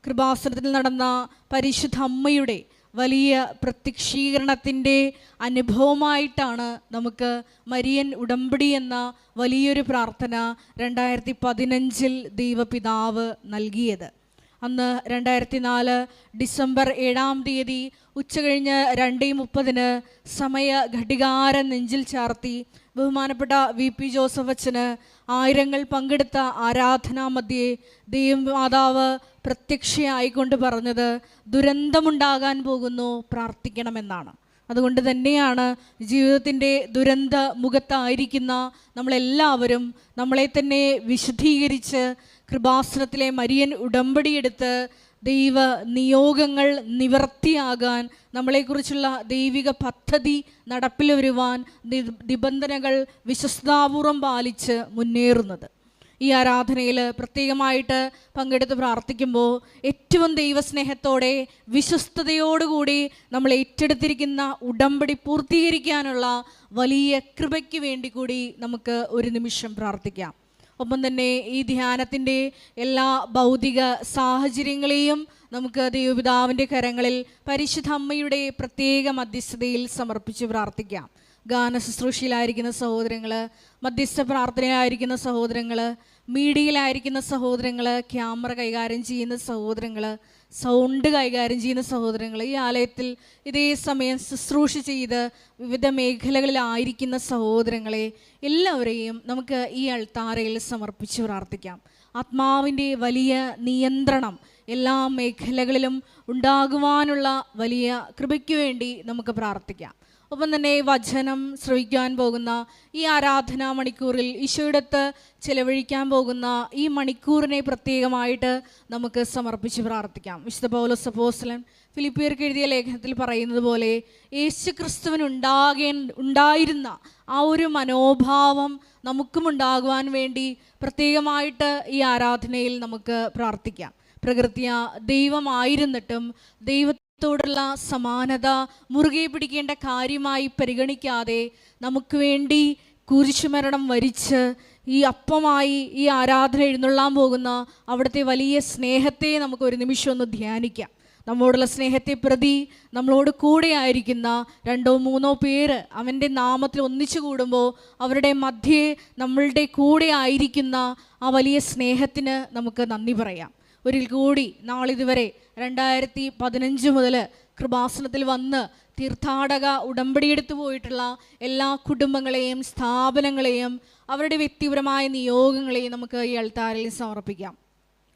കൃപാസനത്തിൽ നടന്ന പരിശുദ്ധ അമ്മയുടെ വലിയ പ്രത്യക്ഷീകരണത്തിൻ്റെ അനുഭവമായിട്ടാണ് നമുക്ക് മരിയൻ ഉടമ്പടി എന്ന വലിയൊരു പ്രാർത്ഥന 2015 ദൈവപിതാവ് നൽകിയത്. അന്ന് 2004 ഡിസംബർ 7 ഉച്ചകഴിഞ്ഞ് 2:30 സമയ ഘടികാരം നെഞ്ചിൽ ചാർത്തി ബഹുമാനപ്പെട്ട VP ജോസഫ് അച്ഛന് ആയിരങ്ങൾ പങ്കെടുത്ത ആരാധനാ മധ്യേ ദൈവമാതാവ് പ്രത്യക്ഷയായിക്കൊണ്ട് പറഞ്ഞത് ദുരന്തമുണ്ടാകാൻ പോകുന്നു, പ്രാർത്ഥിക്കണമെന്നാണ്. അതുകൊണ്ട് തന്നെയാണ് ജീവിതത്തിൻ്റെ ദുരന്ത മുഖത്തായിരിക്കുന്ന നമ്മളെല്ലാവരും നമ്മളെ തന്നെ വിശുദ്ധീകരിച്ച് കൃപാസനത്തിലെ മരിയൻ ഉടമ്പടിയെടുത്ത് ദൈവ നിയോഗങ്ങൾ നിവർത്തിയാകാൻ, നമ്മളെക്കുറിച്ചുള്ള ദൈവിക പദ്ധതി നടപ്പിൽ വരുവാൻ നിബന്ധനകൾ വിശ്വസ്താപൂർവം പാലിച്ച് മുന്നേറുന്നത്. ഈ ആരാധനയിൽ പ്രത്യേകമായിട്ട് പങ്കെടുത്ത് പ്രാർത്ഥിക്കുമ്പോൾ ഏറ്റവും ദൈവസ്നേഹത്തോടെ വിശ്വസ്തയോടുകൂടി നമ്മൾ ഏറ്റെടുത്തിരിക്കുന്ന ഉടമ്പടി പൂർത്തീകരിക്കാനുള്ള വലിയ കൃപയ്ക്ക് വേണ്ടി കൂടി നമുക്ക് ഒരു നിമിഷം പ്രാർത്ഥിക്കാം. ഒപ്പം തന്നെ ഈ ധ്യാനത്തിൻ്റെ എല്ലാ ഭൗതിക സാഹചര്യങ്ങളെയും നമുക്ക് ദൈവപിതാവിൻ്റെ കരങ്ങളിൽ പരിശുദ്ധ അമ്മയുടെ പ്രത്യേക മധ്യസ്ഥതയിൽ സമർപ്പിച്ച് പ്രാർത്ഥിക്കാം. ഗാന ശുശ്രൂഷയിലായിരിക്കുന്ന സഹോദരങ്ങൾ, മധ്യസ്ഥ പ്രാർത്ഥനയിലായിരിക്കുന്ന സഹോദരങ്ങൾ, മീഡിയയിലായിരിക്കുന്ന സഹോദരങ്ങൾ, ക്യാമറ കൈകാര്യം ചെയ്യുന്ന സഹോദരങ്ങൾ, സൗണ്ട് കൈകാര്യം ചെയ്യുന്ന സഹോദരങ്ങൾ, ഈ ആലയത്തിൽ ഇതേ സമയം ശുശ്രൂഷ ചെയ്ത് വിവിധ മേഖലകളിലായിരിക്കുന്ന സഹോദരങ്ങളെ എല്ലാവരെയും നമുക്ക് ഈ അൾത്താരയിൽ സമർപ്പിച്ച് പ്രാർത്ഥിക്കാം. ആത്മാവിൻ്റെ വലിയ നിയന്ത്രണം എല്ലാ മേഖലകളിലും ഉണ്ടാകുവാനുള്ള വലിയ കൃപയ്ക്ക് വേണ്ടി നമുക്ക് പ്രാർത്ഥിക്കാം. ഒപ്പം തന്നെ വചനം ശ്രവിക്കാൻ പോകുന്ന ഈ ആരാധനാ മണിക്കൂറിൽ ഈശോയിടത്ത് ചെലവഴിക്കാൻ പോകുന്ന ഈ മണിക്കൂറിനെ പ്രത്യേകമായിട്ട് നമുക്ക് സമർപ്പിച്ച് പ്രാർത്ഥിക്കാം. വിശുദ്ധ പൗലോസ് അപ്പോസ്തലൻ ഫിലിപ്പിയർക്ക് എഴുതിയ ലേഖനത്തിൽ പറയുന്നത് പോലെ യേശുക്രിസ്തുവിന് ഉണ്ടായിരുന്ന ആ ഒരു മനോഭാവം നമുക്കും ഉണ്ടാകുവാൻ വേണ്ടി പ്രത്യേകമായിട്ട് ഈ ആരാധനയിൽ നമുക്ക് പ്രാർത്ഥിക്കാം. പ്രകൃത്യ ദൈവമായിരുന്നിട്ടും ദൈവത്തോടുള്ള സമാനത മുറുകെ പിടിക്കേണ്ട കാര്യമായി പരിഗണിക്കാതെ നമുക്ക് വേണ്ടി കുരിശുമരണം വരിച്ച് ഈ അപ്പമായി ഈ ആരാധന എഴുന്നള്ളാൻ പോകുന്ന അവിടുത്തെ വലിയ സ്നേഹത്തെ നമുക്ക് ഒരു നിമിഷം ഒന്ന് ധ്യാനിക്കാം. നമ്മോടുള്ള സ്നേഹത്തെ പ്രതി നമ്മളോട് കൂടെ ആയിരിക്കുന്ന 2-3 പേര് അവൻ്റെ നാമത്തിൽ ഒന്നിച്ചു കൂടുമ്പോൾ അവരുടെ മധ്യേ നമ്മളുടെ കൂടെ ആയിരിക്കുന്ന ആ വലിയ സ്നേഹത്തിന് നമുക്ക് നന്ദി പറയാം. ഒരിക്കൽ കൂടി നാളിതുവരെ 2015 മുതൽ കൃപാസനത്തിൽ വന്ന് തീർത്ഥാടക ഉടമ്പടിയെടുത്തു പോയിട്ടുള്ള എല്ലാ കുടുംബങ്ങളെയും സ്ഥാപനങ്ങളെയും അവരുടെ വ്യക്തിപരമായ നിയോഗങ്ങളെയും നമുക്ക് ഈ അൾത്താരയിൽ സമർപ്പിക്കാം.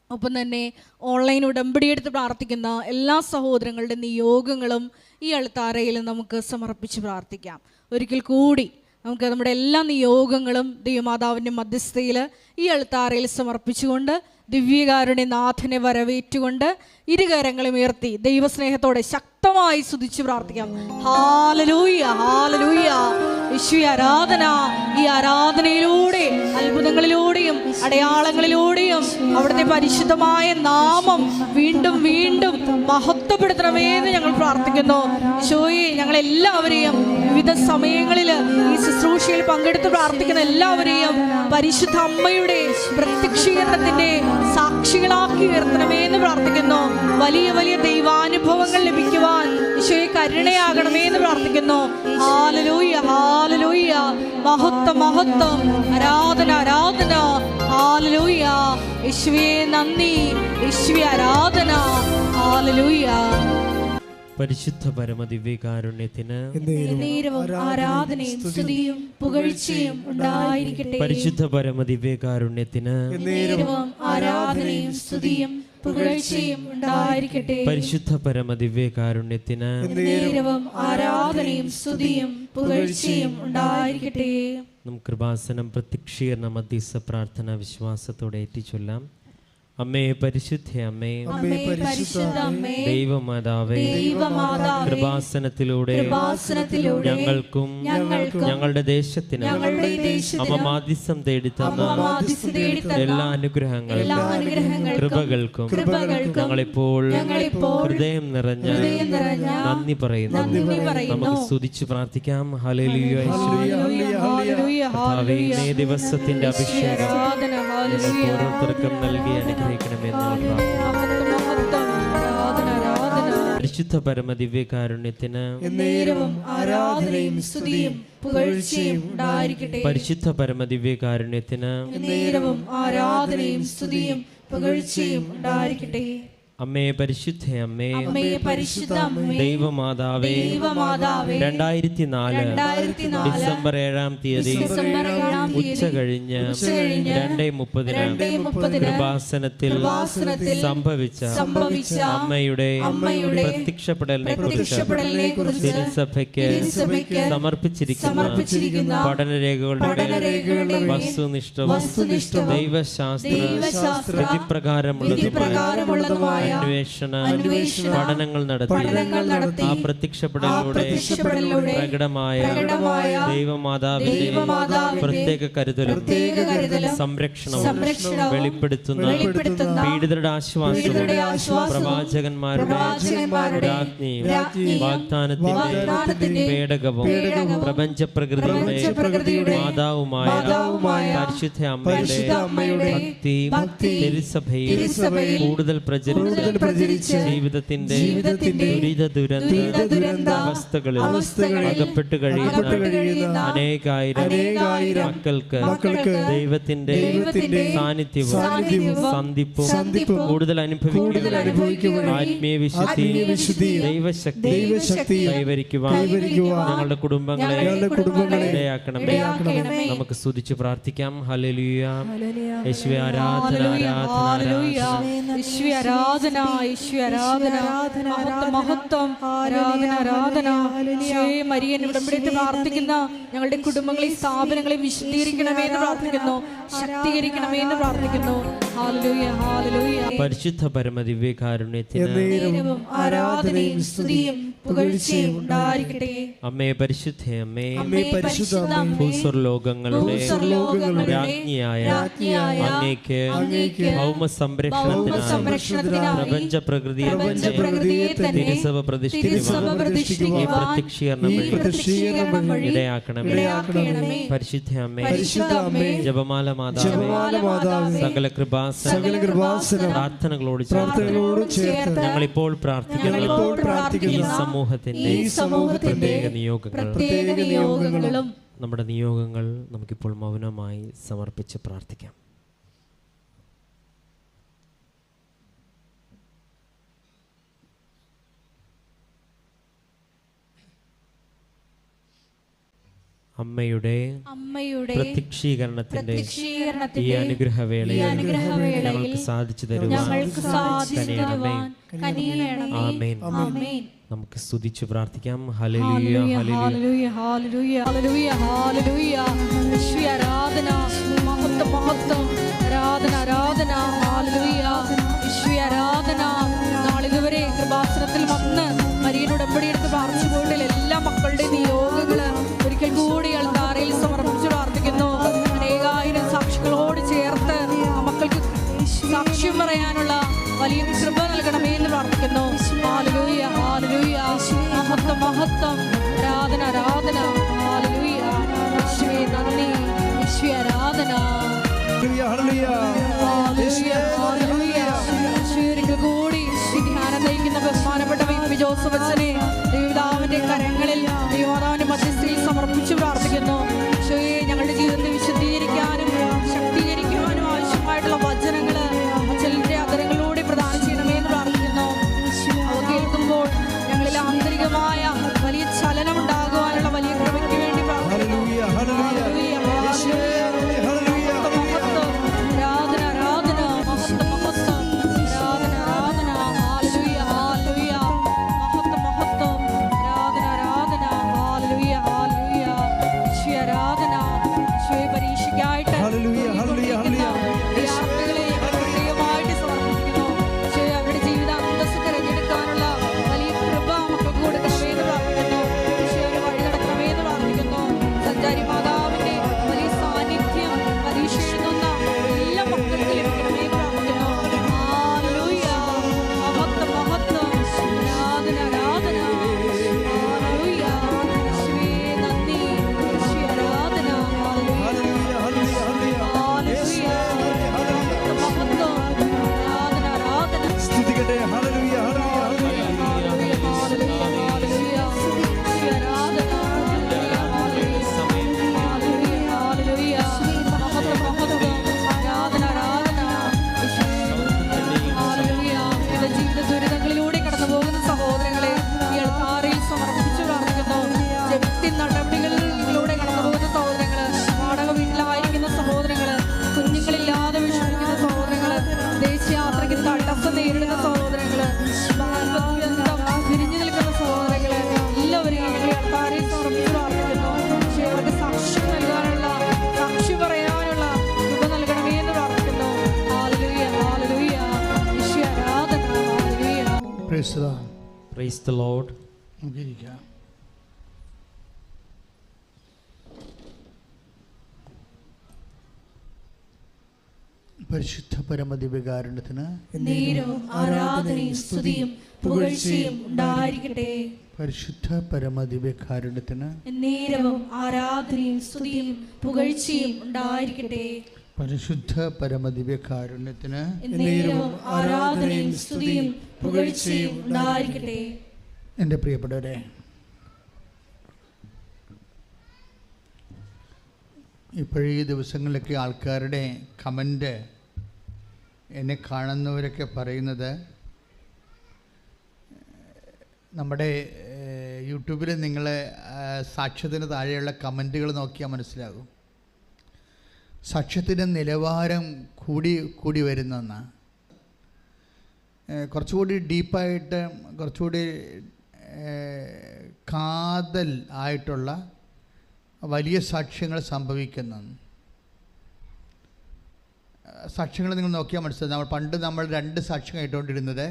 ഒപ്പം തന്നെ ഓൺലൈൻ ഉടമ്പടിയെടുത്ത് പ്രാർത്ഥിക്കുന്ന എല്ലാ സഹോദരങ്ങളുടെ നിയോഗങ്ങളും ഈ അൾത്താരയിൽ നമുക്ക് സമർപ്പിച്ച് പ്രാർത്ഥിക്കാം. ഒരിക്കൽ കൂടി നമുക്ക് നമ്മുടെ എല്ലാ നിയോഗങ്ങളും ദൈവമാതാവിൻ്റെ മധ്യസ്ഥയിൽ ഈ അൾത്താരയിൽ സമർപ്പിച്ചുകൊണ്ട് ദിവ്യകാരുണ്യ നാഥനെ വരവേറ്റുകൊണ്ട് ഇരുകരങ്ങളും ഉയർത്തി ദൈവസ്നേഹത്തോടെ ശക്തമായി സ്തുതിച്ച് പ്രാർത്ഥിക്കാം. ഹല്ലേലൂയ, ഹല്ലേലൂയ. യേശുവേ ആരാധന. ഈ ആരാധനയിലൂടെ അത്ഭുതങ്ങളിലൂടെയും അടയാളങ്ങളിലൂടെയും അവിടുത്തെ പരിശുദ്ധമായ നാമം വീണ്ടും വീണ്ടും മഹത്വപ്പെടുത്തണമെന്ന് ഞങ്ങൾ പ്രാർത്ഥിക്കുന്നു. യേശുവേ ഞങ്ങളെല്ലാവരെയും വിവിധ സമയങ്ങളിൽ ഈ ശുശ്രൂഷയിൽ പങ്കെടുത്ത് പ്രാർത്ഥിക്കുന്ന എല്ലാവരെയും പരിശുദ്ധ അമ്മയുടെ പ്രത്യക്ഷീകരണത്തിൻ്റെ സാക്ഷികളാക്കി ഉയർത്തണമേ എന്ന് പ്രാർത്ഥിക്കുന്നു. വലിയ വലിയ ദൈവാനുഭവങ്ങൾ ലഭിക്കുവാൻ ഈശോയെ കരുണയാകണമേ എന്ന് പ്രാർത്ഥിക്കുന്നു. Hallelujah, hallelujah. മഹത്വം, മഹത്വം. ആരാധന, ആരാധന. ഹല്ലേലൂയ. യേശുവേ നന്ദി. യേശുവേ ആരാധന. ഹല്ലേലൂയ. പരിശുദ്ധ പരമദിവ്യകാരുണ്യത്തിന് ആരാധനയും സ്തുതിയും പുകഴ്ചയും ഉണ്ടായിരിക്കട്ടെ. പരിശുദ്ധ പരമദിവ്യകാരുണ്യത്തിന് ആരാധനയും സ്തുതിയും പുകഴ്ചയും ഉണ്ടായിരിക്കട്ടെ. പരിശുദ്ധ പരമദിവ്യകാരുണ്യത്തിന് ആരാധനയും സ്തുതിയും പുകഴ്ചയും ഉണ്ടായിരിക്കട്ടെ. നമുക്ക് കൃപാസനം പ്രത്യക്ഷീകരണ മധ്യസ്ഥ പ്രാർത്ഥന വിശ്വാസത്തോടെ ഏറ്റുചൊല്ലാം. അമ്മേ, പരിശുദ്ധ അമ്മേ, ദൈവമാതാവേ, കൃപാസനത്തിലൂടെ ഞങ്ങൾക്കും ഞങ്ങളുടെ ദേശത്തിന് അമ്മ മാധ്യസ്ഥം തേടിത്തന്ന എല്ലാ അനുഗ്രഹങ്ങൾക്കും കൃപകൾക്കും ഞങ്ങളിപ്പോൾ ഹൃദയം നിറഞ്ഞ നന്ദി പറയുന്നു. നമുക്ക് സ്തുതിച്ച് പ്രാർത്ഥിക്കാം. ഹല്ലേലൂയ. ഈ ദിവസത്തിന്റെ അഭിഷേകം ഓരോരുത്തർക്കും നൽകി അനുഗ്രഹിക്കണമെന്ന് പ്രാർത്ഥിക്കുന്നു. പരിശുദ്ധ പരമദിവ്യകാരുണ്യത്തിന് നേരവും ആരാധനയും സ്തുതിയും പുകഴ്ചയും ഉണ്ടായിരിക്കട്ടെ. പരിശുദ്ധ പരമദിവ്യകാരുണ്യത്തിന് നേരവും ആരാധനയും സ്തുതിയും പുകഴ്ചയും ഉണ്ടായിരിക്കട്ടെ. അമ്മേ പരിശുദ്ധ അമ്മേ, അമ്മേ പരിശുദ്ധ അമ്മേ, ദൈവമാതാവേ, ദൈവമാതാവേ, 2004 ഡിസംബർ 7-ാം തീയതി ഉച്ച കഴിഞ്ഞ് 2:30 കൃപാസനത്തിൽ സംഭവിച്ച അമ്മയുടെ പ്രത്യക്ഷപ്പെടലിനെ കുറിച്ച് തിരുസഭയ്ക്ക് സമർപ്പിച്ചിരിക്കുന്ന പഠനരേഖകളുടെ വസ്തുനിഷ്ഠവും ദൈവശാസ്ത്ര പ്രതിപ്രകാരമുള്ളതുമായ അന്വേഷണ പഠനങ്ങൾ നടത്തി ആ പ്രത്യക്ഷപ്പെടലിലൂടെ പ്രകടമായ ദൈവമാതാവിന്റെ പ്രത്യേക കരുതലും സംരക്ഷണവും വെളിപ്പെടുത്തുന്ന പീഡിതരുടെ ആശ്വാസവും പ്രവാചകന്മാരുടെ രാജ്ഞിയും വാഗ്ദാനത്തിന്റെ പേടകവും പ്രപഞ്ച പ്രകൃതിയുടെ മാതാവുമായ പരിശുദ്ധ അമ്മയുടെ ഭക്തി തിരുസഭയിൽ കൂടുതൽ പ്രചരിച്ച് ജീവിതത്തിന്റെ ദുരിത അവസ്ഥകളിൽ അകപ്പെട്ടു കഴിയുന്ന അനേകായിരം മക്കൾക്ക് ദൈവത്തിന്റെ സാന്നിധ്യവും സന്ധിപ്പും കൂടുതൽ അനുഭവിക്കുവാൻ ആത്മീയ വിശുദ്ധി ദൈവശക്തി കൈവരിക്കുവാൻ ഞങ്ങളുടെ കുടുംബങ്ങളെ ഇടയാക്കണമേ. നമുക്ക് സ്തുതിച്ച് പ്രാർത്ഥിക്കാം. ഹല്ലേലൂയ. യേശുവേ ആരാധന യേശുവേ ആരാധന, യേശുവേ ആരാധന, മഹത്വം ആരാധന. യേശുവേ മരിയൻ ഉടമ്പടിയിട്ട് പ്രാർത്ഥിക്കുന്ന ഞങ്ങളുടെ കുടുംബങ്ങളെ സ്ഥാപനങ്ങളെ വിശദീകരിക്കണമേ എന്ന് പ്രാർത്ഥിക്കുന്നു, ശക്തീകരിക്കണമേ എന്ന് പ്രാർത്ഥിക്കുന്നു. Hallelujah, hallelujah. പരിശുദ്ധ പരമദിവ്യകാരുണ്യത്തിന് നേരവും ആരാധനയും സ്തുതിയും പുകഴ്ചയും ഉണ്ടായിരിക്കട്ടെ. അമ്മേ പരിശുദ്ധ അമ്മേ, ഭൂസ്വർലോകങ്ങളുടെ രാജ്ഞിയായ അങ്ങേക്ക് ഭൗമ സംരക്ഷണത്തിനായി പ്രപഞ്ച പ്രകൃതിയെ തിരുസഭ പ്രതിഷ്ഠിക്കുവാൻ ഈ പ്രത്യക്ഷീകരണം വഴി ഇടയാക്കണമേ. പരിശുദ്ധ അമ്മേ, ജപമാല മാതാവേ, സകല കൃപാസന പ്രാർത്ഥനകളോട് ചേർത്ത് ഞങ്ങളിപ്പോൾ പ്രാർത്ഥിക്കുന്ന ഈ സമൂഹത്തിന്റെ പ്രത്യേക നിയോഗങ്ങളും നമ്മുടെ നിയോഗങ്ങൾ നമുക്കിപ്പോൾ മൗനമായി സമർപ്പിച്ച് പ്രാർത്ഥിക്കാം. അമ്മയുടെ പ്രത്യക്ഷീകരണത്തിന്റെ ഈ അനുഗ്രഹവേളയിൽ ഞങ്ങൾക്ക് സാധിച്ചു തരുവാൻ ആമേൻ. നമുക്ക് സ്തുതിച്ച് പ്രാർത്ഥിക്കാം. ഹല്ലേലൂയ, ഹല്ലേലൂയ, ഹല്ലേലൂയ, ഹല്ലേലൂയ, ഹല്ലേലൂയ. യേശുവേ ആരാധന, മഹത്വം, ആരാധന. ഹല്ലേലൂയ, യേശുവേ ആരാധന. നാളിതുവരെ കൃപാസനത്തിൽ വന്ന് മരിയൻ ഉടമ്പടിയെടുത്ത് പ്രാർത്ഥിച്ചു പോയിട്ടുള്ള എല്ലാ മക്കളുടെ നിയോഗങ്ങള് ഒരിക്കൽ കൂടി അൾത്താരയിൽ സമർപ്പിച്ച് പ്രാർത്ഥിക്കുന്നു. അനേകായിരം സാക്ഷികളോട് ചേർത്ത് മക്കൾക്ക് സാക്ഷ്യം പറയാനുള്ള വലിയ കൃപ നൽകണമേ എന്ന് പ്രാർത്ഥിക്കുന്നു. ഹല്ലേലൂയ, ഹല്ലേലൂയ, മഹത്വം, ആരാധന. ഹല്ലേലൂയ, യേശുവേ നന്ദി, യേശുവേ ആരാധന. ഒരിക്കൽ കൂടി ധ്യാനം നയിക്കുന്ന ബഹുമാനപ്പെട്ട വി ജോസഫ് അച്ഛനെ ദൈവപിതാവിന്റെ കരങ്ങളിൽ ദൈവമാതാവിന്റെ മധ്യസ്ഥയിൽ സമർപ്പിച്ച് പ്രാർത്ഥിക്കുന്നു. ഈശോയെ ഞങ്ങളുടെ ജീവിതത്തെ വിശദീകരിക്കാനും ശക്തീകരിക്കുവാനും ആവശ്യമായിട്ടുള്ള വചനങ്ങള് അച്ഛന്റെ അതരങ്ങളിലൂടെ പ്രദാനം ചെയ്യണമേ എന്ന് പ്രാർത്ഥിക്കുന്നു. അവ കേൾക്കുമ്പോൾ ഞങ്ങളിൽ ആന്തരികമായ വലിയ ചലനം ഉണ്ടാകുവാനുള്ള വലിയ കൃപയ്ക്ക് വേണ്ടി പ്രാർത്ഥിക്കുന്നു. അവരുടെ ജീവിത അന്തസ്സ് തിരഞ്ഞെടുക്കാനുള്ള വലിയ കൃപ മക്കൾക്ക് കൊടുക്കണമേ എന്ന് Praise the Lord. നമുക്കിരിക്കാം. പരിശുദ്ധ പരമദിവ്യകാരുണ്യത്തിന് നേരവും ആരാധനയും സ്തുതിയും പുകഴ്ചയും ഉണ്ടായിരിക്കട്ടെ. പരിശുദ്ധ പരമദിവ്യകാരുണ്യത്തിന് നേരവും ആരാധനയും സ്തുതിയും പുകഴ്ചയും ഉണ്ടായിരിക്കട്ടെ. പരിശുദ്ധ പരമദിവ്യകാരുണ്യത്തിന് നേരവും ആരാധനയും സ്തുതിയും പുകഴ്ചയും ഉണ്ടായിരിക്കട്ടെ. എൻ്റെ പ്രിയപ്പെട്ടവരെ, ഇപ്പോഴീ ദിവസങ്ങളിലൊക്കെ ആൾക്കാരുടെ കമൻ്റ് എന്നെ കാണുന്നവരൊക്കെ പറയുന്നത്, നമ്മുടെ യൂട്യൂബിൽ നിങ്ങൾ സാക്ഷ്യത്തിന് താഴെയുള്ള കമൻറ്റുകൾ നോക്കിയാൽ മനസ്സിലാകും. സാക്ഷ്യത്തിൻ്റെ നിലവാരം കൂടി വരുന്നെന്ന്. കുറച്ചുകൂടി ഡീപ്പായിട്ട്, കുറച്ചുകൂടി കാതൽ ആയിട്ടുള്ള വലിയ സാക്ഷ്യങ്ങൾ സംഭവിക്കുന്നു. സാക്ഷ്യങ്ങൾ നിങ്ങൾ നോക്കിയാൽ മനസ്സിലാവും. പണ്ട് നമ്മൾ 2 സാക്ഷ്യം കേട്ടുകൊണ്ടിരുന്നത്,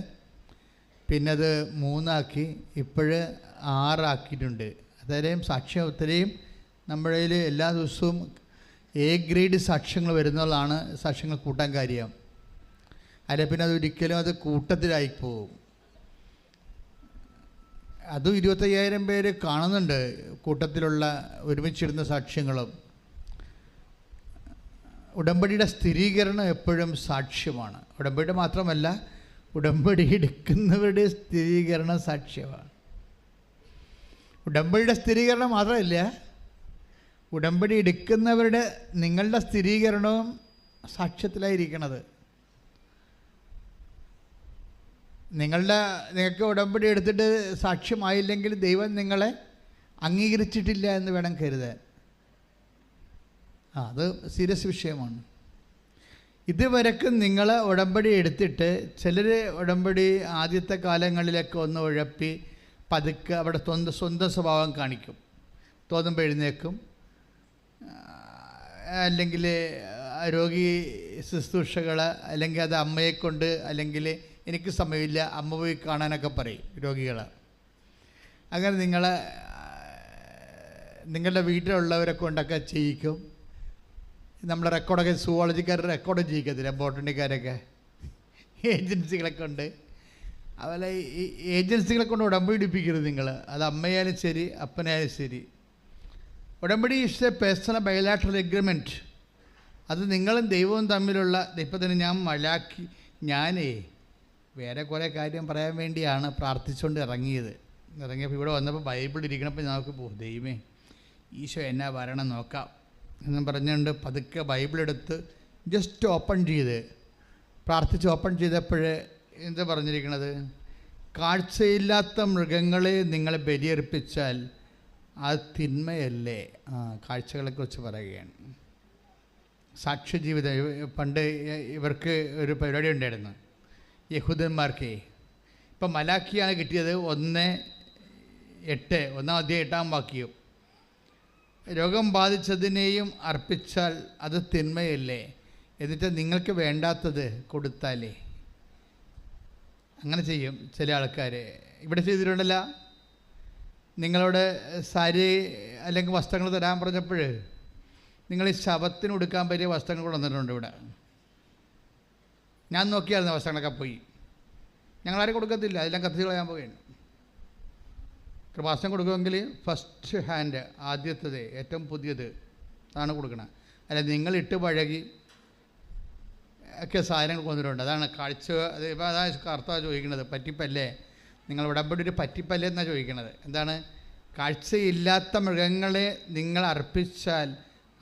പിന്നെ അത് 3 ആക്കി, ഇപ്പോഴ് 6 ആക്കിയിട്ടുണ്ട്. അത്രയും സാക്ഷ്യം, ഒത്തിരിയും നമ്മുടെ കയ്യിൽ എല്ലാ ദിവസവും A ഗ്രേഡ് സാക്ഷ്യങ്ങൾ വരുന്നതാണ്. സാക്ഷ്യങ്ങൾ കൂട്ടാൻ കാര്യം അല്ല, പിന്നെ അതൊരിക്കലും അത് കൂട്ടത്തിലായി പോകും. അതും 25,000 പേര് കാണുന്നുണ്ട് കൂട്ടത്തിലുള്ള ഒരുമിച്ചിരുന്ന സാക്ഷ്യങ്ങളും. ഉടമ്പടിയുടെ സ്ഥിരീകരണം എപ്പോഴും സാക്ഷ്യമാണ്. ഉടമ്പടി മാത്രമല്ല, ഉടമ്പടി എടുക്കുന്നവരുടെ സ്ഥിരീകരണം സാക്ഷ്യമാണ്. ഉടമ്പടിയുടെ സ്ഥിരീകരണം മാത്രമല്ല, ഉടമ്പടി എടുക്കുന്നവരുടെ നിങ്ങളുടെ സ്ഥിരീകരണവും സാക്ഷ്യത്തിലായിരിക്കണത്. നിങ്ങൾക്ക് ഉടമ്പടി എടുത്തിട്ട് സാക്ഷ്യമായില്ലെങ്കിൽ ദൈവം നിങ്ങളെ അംഗീകരിച്ചിട്ടില്ല എന്ന് വേണം കരുതാൻ. അത് സീരിയസ് വിഷയമാണ്. ഇതുവരെക്കും നിങ്ങൾ ഉടമ്പടി എടുത്തിട്ട്, ചിലർ ഉടമ്പടി ആദ്യത്തെ കാലങ്ങളിലൊക്കെ ഒന്ന് ഉഴപ്പി പതുക്കെ അവിടെ സ്വന്തം സ്വഭാവം കാണിക്കും. തോന്നുമ്പോൾ എഴുന്നേക്കും, അല്ലെങ്കിൽ രോഗി ശുശ്രൂഷകൾ, അല്ലെങ്കിൽ അത് അമ്മയെക്കൊണ്ട്, അല്ലെങ്കിൽ എനിക്ക് സമയമില്ല അമ്മ പോയി കാണാനൊക്കെ പറയും രോഗികൾ. അങ്ങനെ നിങ്ങളുടെ വീട്ടിലുള്ളവരെ കൊണ്ടൊക്കെ ചെയ്യിക്കും. നമ്മളെ റെക്കോർഡൊക്കെ സുവോളജിക്കാർ റെക്കോർഡ് ചെയ്യിക്കത്തില്ല, ബോട്ടണിക്കാരൊക്കെ ഏജൻസികളൊക്കെ ഉണ്ട്. അതുപോലെ ഈ ഏജൻസികളെ കൊണ്ട് ഉടമ്പടി എടുപ്പിക്കരുത് നിങ്ങൾ. അത് അമ്മയായാലും ശരി, അപ്പനായാലും ശരി. ഉടമ്പടി is A personal bilateral agreement. അത് നിങ്ങളും ദൈവവും തമ്മിലുള്ള. ഇപ്പം തന്നെ ഞാനേ വേറെ കുറേ കാര്യം പറയാൻ വേണ്ടിയാണ് പ്രാർത്ഥിച്ചുകൊണ്ട് ഇറങ്ങിയപ്പോൾ ഇവിടെ വന്നപ്പോൾ ബൈബിൾ ഇരിക്കണപ്പോൾ നമുക്ക് ദൈവമേ ഈശോ എന്നാ പറയണം നോക്കാം എന്നും പറഞ്ഞുകൊണ്ട് പതുക്കെ ബൈബിളെടുത്ത് ജസ്റ്റ് ഓപ്പൺ ചെയ്ത് പ്രാർത്ഥിച്ച് ഓപ്പൺ ചെയ്തപ്പോൾ എന്താ പറഞ്ഞിരിക്കണത്? കാഴ്ചയില്ലാത്ത മൃഗങ്ങളെ നിങ്ങൾ ബലിയർപ്പിച്ചാൽ അത് തിന്മയല്ലേ? കാഴ്ചകളെക്കുറിച്ച് പറയുകയാണ്. സാക്ഷ്യജീവിതം. പണ്ട് ഇവർക്ക് ഒരു പരിപാടി ഉണ്ടായിരുന്നു യഹൂദന്മാർക്ക്. ഇപ്പം മലാക്കിയാണ് കിട്ടിയത് 1:8, 1:8 വാക്യം. രോഗം ബാധിച്ചതിനെയും അർപ്പിച്ചാൽ അത് തിന്മയല്ലേ? എന്നിട്ട് നിങ്ങൾക്ക് വേണ്ടാത്തത് കൊടുത്താലേ. അങ്ങനെ ചെയ്യും ചില ആൾക്കാർ. ഇവിടെ ചെയ്തിട്ടുണ്ടല്ല, നിങ്ങളോട് സാരി അല്ലെങ്കിൽ വസ്ത്രങ്ങൾ തരാൻ പറഞ്ഞപ്പോൾ നിങ്ങൾ ഈ ശവത്തിന് കൊടുക്കാൻ പറ്റിയ വസ്ത്രങ്ങൾ കൊണ്ടുവന്നിട്ടുണ്ട്. ഇവിടെ ഞാൻ നോക്കിയായിരുന്നു, വസ്ത്രങ്ങളൊക്കെ പോയി. ഞങ്ങളാരും കൊടുക്കത്തില്ല, അതെല്ലാം കത്തിച്ച് കളയാൻ പോവുകയാണ്. കൃപാസനം കൊടുക്കുമെങ്കിൽ ഫസ്റ്റ് ഹാൻഡ്, ആദ്യത്തത്, ഏറ്റവും പുതിയത് അതാണ് കൊടുക്കണം. അല്ല നിങ്ങളിട്ട് പഴകി ഒക്കെ സാധനങ്ങൾ കൊണ്ടിട്ടുണ്ട്. അതാണ് കാഴ്ച. അത് ഇപ്പോൾ അതാണ് കർത്താവ് ചോദിക്കുന്നത്, പറ്റിപ്പല്ലേ? നിങ്ങൾ ഉടമ്പടി ഒരു പറ്റിപ്പല്ലേ എന്നാണ് ചോദിക്കുന്നത്. എന്താണ്? കാഴ്ചയില്ലാത്ത മൃഗങ്ങളെ നിങ്ങൾ അർപ്പിച്ചാൽ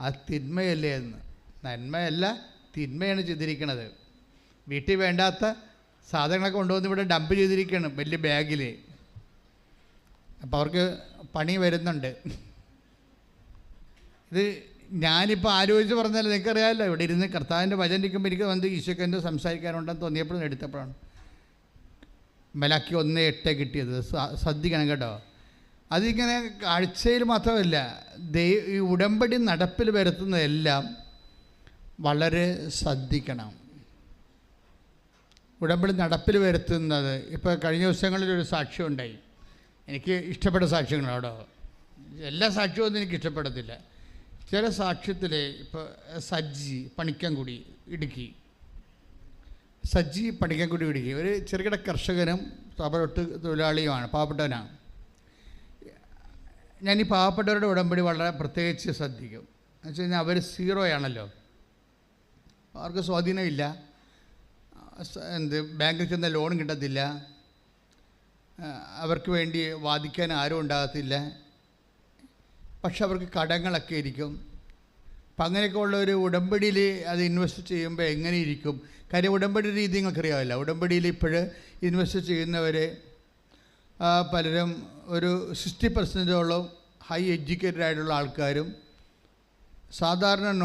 അത് തിന്മയല്ലേ എന്ന്. നന്മയല്ല, തിന്മയാണ് ചെയ്തിരിക്കുന്നത്. വീട്ടിൽ വേണ്ടാത്ത സാധനങ്ങളൊക്കെ കൊണ്ടുവന്ന് ഇവിടെ ഡംപ് ചെയ്തിരിക്കുകയാണ് വലിയ ബാഗിൽ. അപ്പോൾ അവർക്ക് പണി വരുന്നുണ്ട്. ഇത് ഞാനിപ്പോൾ ആലോചിച്ച് പറഞ്ഞാൽ നിങ്ങൾക്കറിയാമല്ലോ, ഇവിടെ ഇരുന്ന് കർത്താവിൻ്റെ വചനം ഇരിക്കുമ്പോൾ എനിക്ക് വന്ന് ഈശോക്കെന്തോ സംസാരിക്കാനുണ്ടെന്ന് തോന്നിയപ്പോഴും എടുത്തപ്പോഴാണ് മലാക്കി 1:8 കിട്ടിയത്. ശ്രദ്ധിക്കണം കേട്ടോ. അതിങ്ങനെ കാഴ്ചയിൽ മാത്രമല്ല, ഈ ഉടമ്പടി നടപ്പിൽ വരുത്തുന്നതെല്ലാം വളരെ ശ്രദ്ധിക്കണം. ഉടമ്പടി നടപ്പിൽ വരുത്തുന്നത്. ഇപ്പോൾ കഴിഞ്ഞ ദിവസങ്ങളിലൊരു സാക്ഷ്യം ഉണ്ടായി. എനിക്ക് ഇഷ്ടപ്പെട്ട സാക്ഷ്യങ്ങളാണ് അവിടെ. എല്ലാ സാക്ഷ്യവും എനിക്ക് ഇഷ്ടപ്പെടത്തില്ല. ചില സാക്ഷ്യത്തിൽ ഇപ്പോൾ സജ്ജി പണിക്കൻകുടി ഇടുക്കി ഒരു ചെറുകിട കർഷകനും റബ്ബറൊട്ട് തൊഴിലാളിയുമാണ്, പാവപ്പെട്ടവനാണ്. ഞാൻ ഈ പാവപ്പെട്ടവരുടെ ഉടമ്പടി വളരെ പ്രത്യേകിച്ച് ശ്രദ്ധിക്കും. എന്ന് വെച്ച് കഴിഞ്ഞാൽ അവർ സീറോയാണല്ലോ, അവർക്ക് സ്വാധീനമില്ല, ബാങ്കിൽ ചെന്ന ലോൺ കിട്ടത്തില്ല, അവർക്ക് വേണ്ടി വാദിക്കാൻ ആരും ഉണ്ടാകത്തില്ല, പക്ഷെ അവർക്ക് കടങ്ങളൊക്കെ ഇരിക്കും. അപ്പം അങ്ങനെയൊക്കെ ഉള്ള ഒരു ഉടമ്പടിയിൽ അത് ഇൻവെസ്റ്റ് ചെയ്യുമ്പോൾ എങ്ങനെ ഇരിക്കും? കാര്യം ഉടമ്പടി രീതി നിങ്ങൾക്കറിയാമല്ലോ. ഉടമ്പടിയിൽ ഇപ്പോൾ ഇൻവെസ്റ്റ് ചെയ്യുന്നവർ പലരും ഒരു 60% ഹൈ എഡ്യൂക്കേറ്റഡ് ആയിട്ടുള്ള ആൾക്കാരും സാധാരണ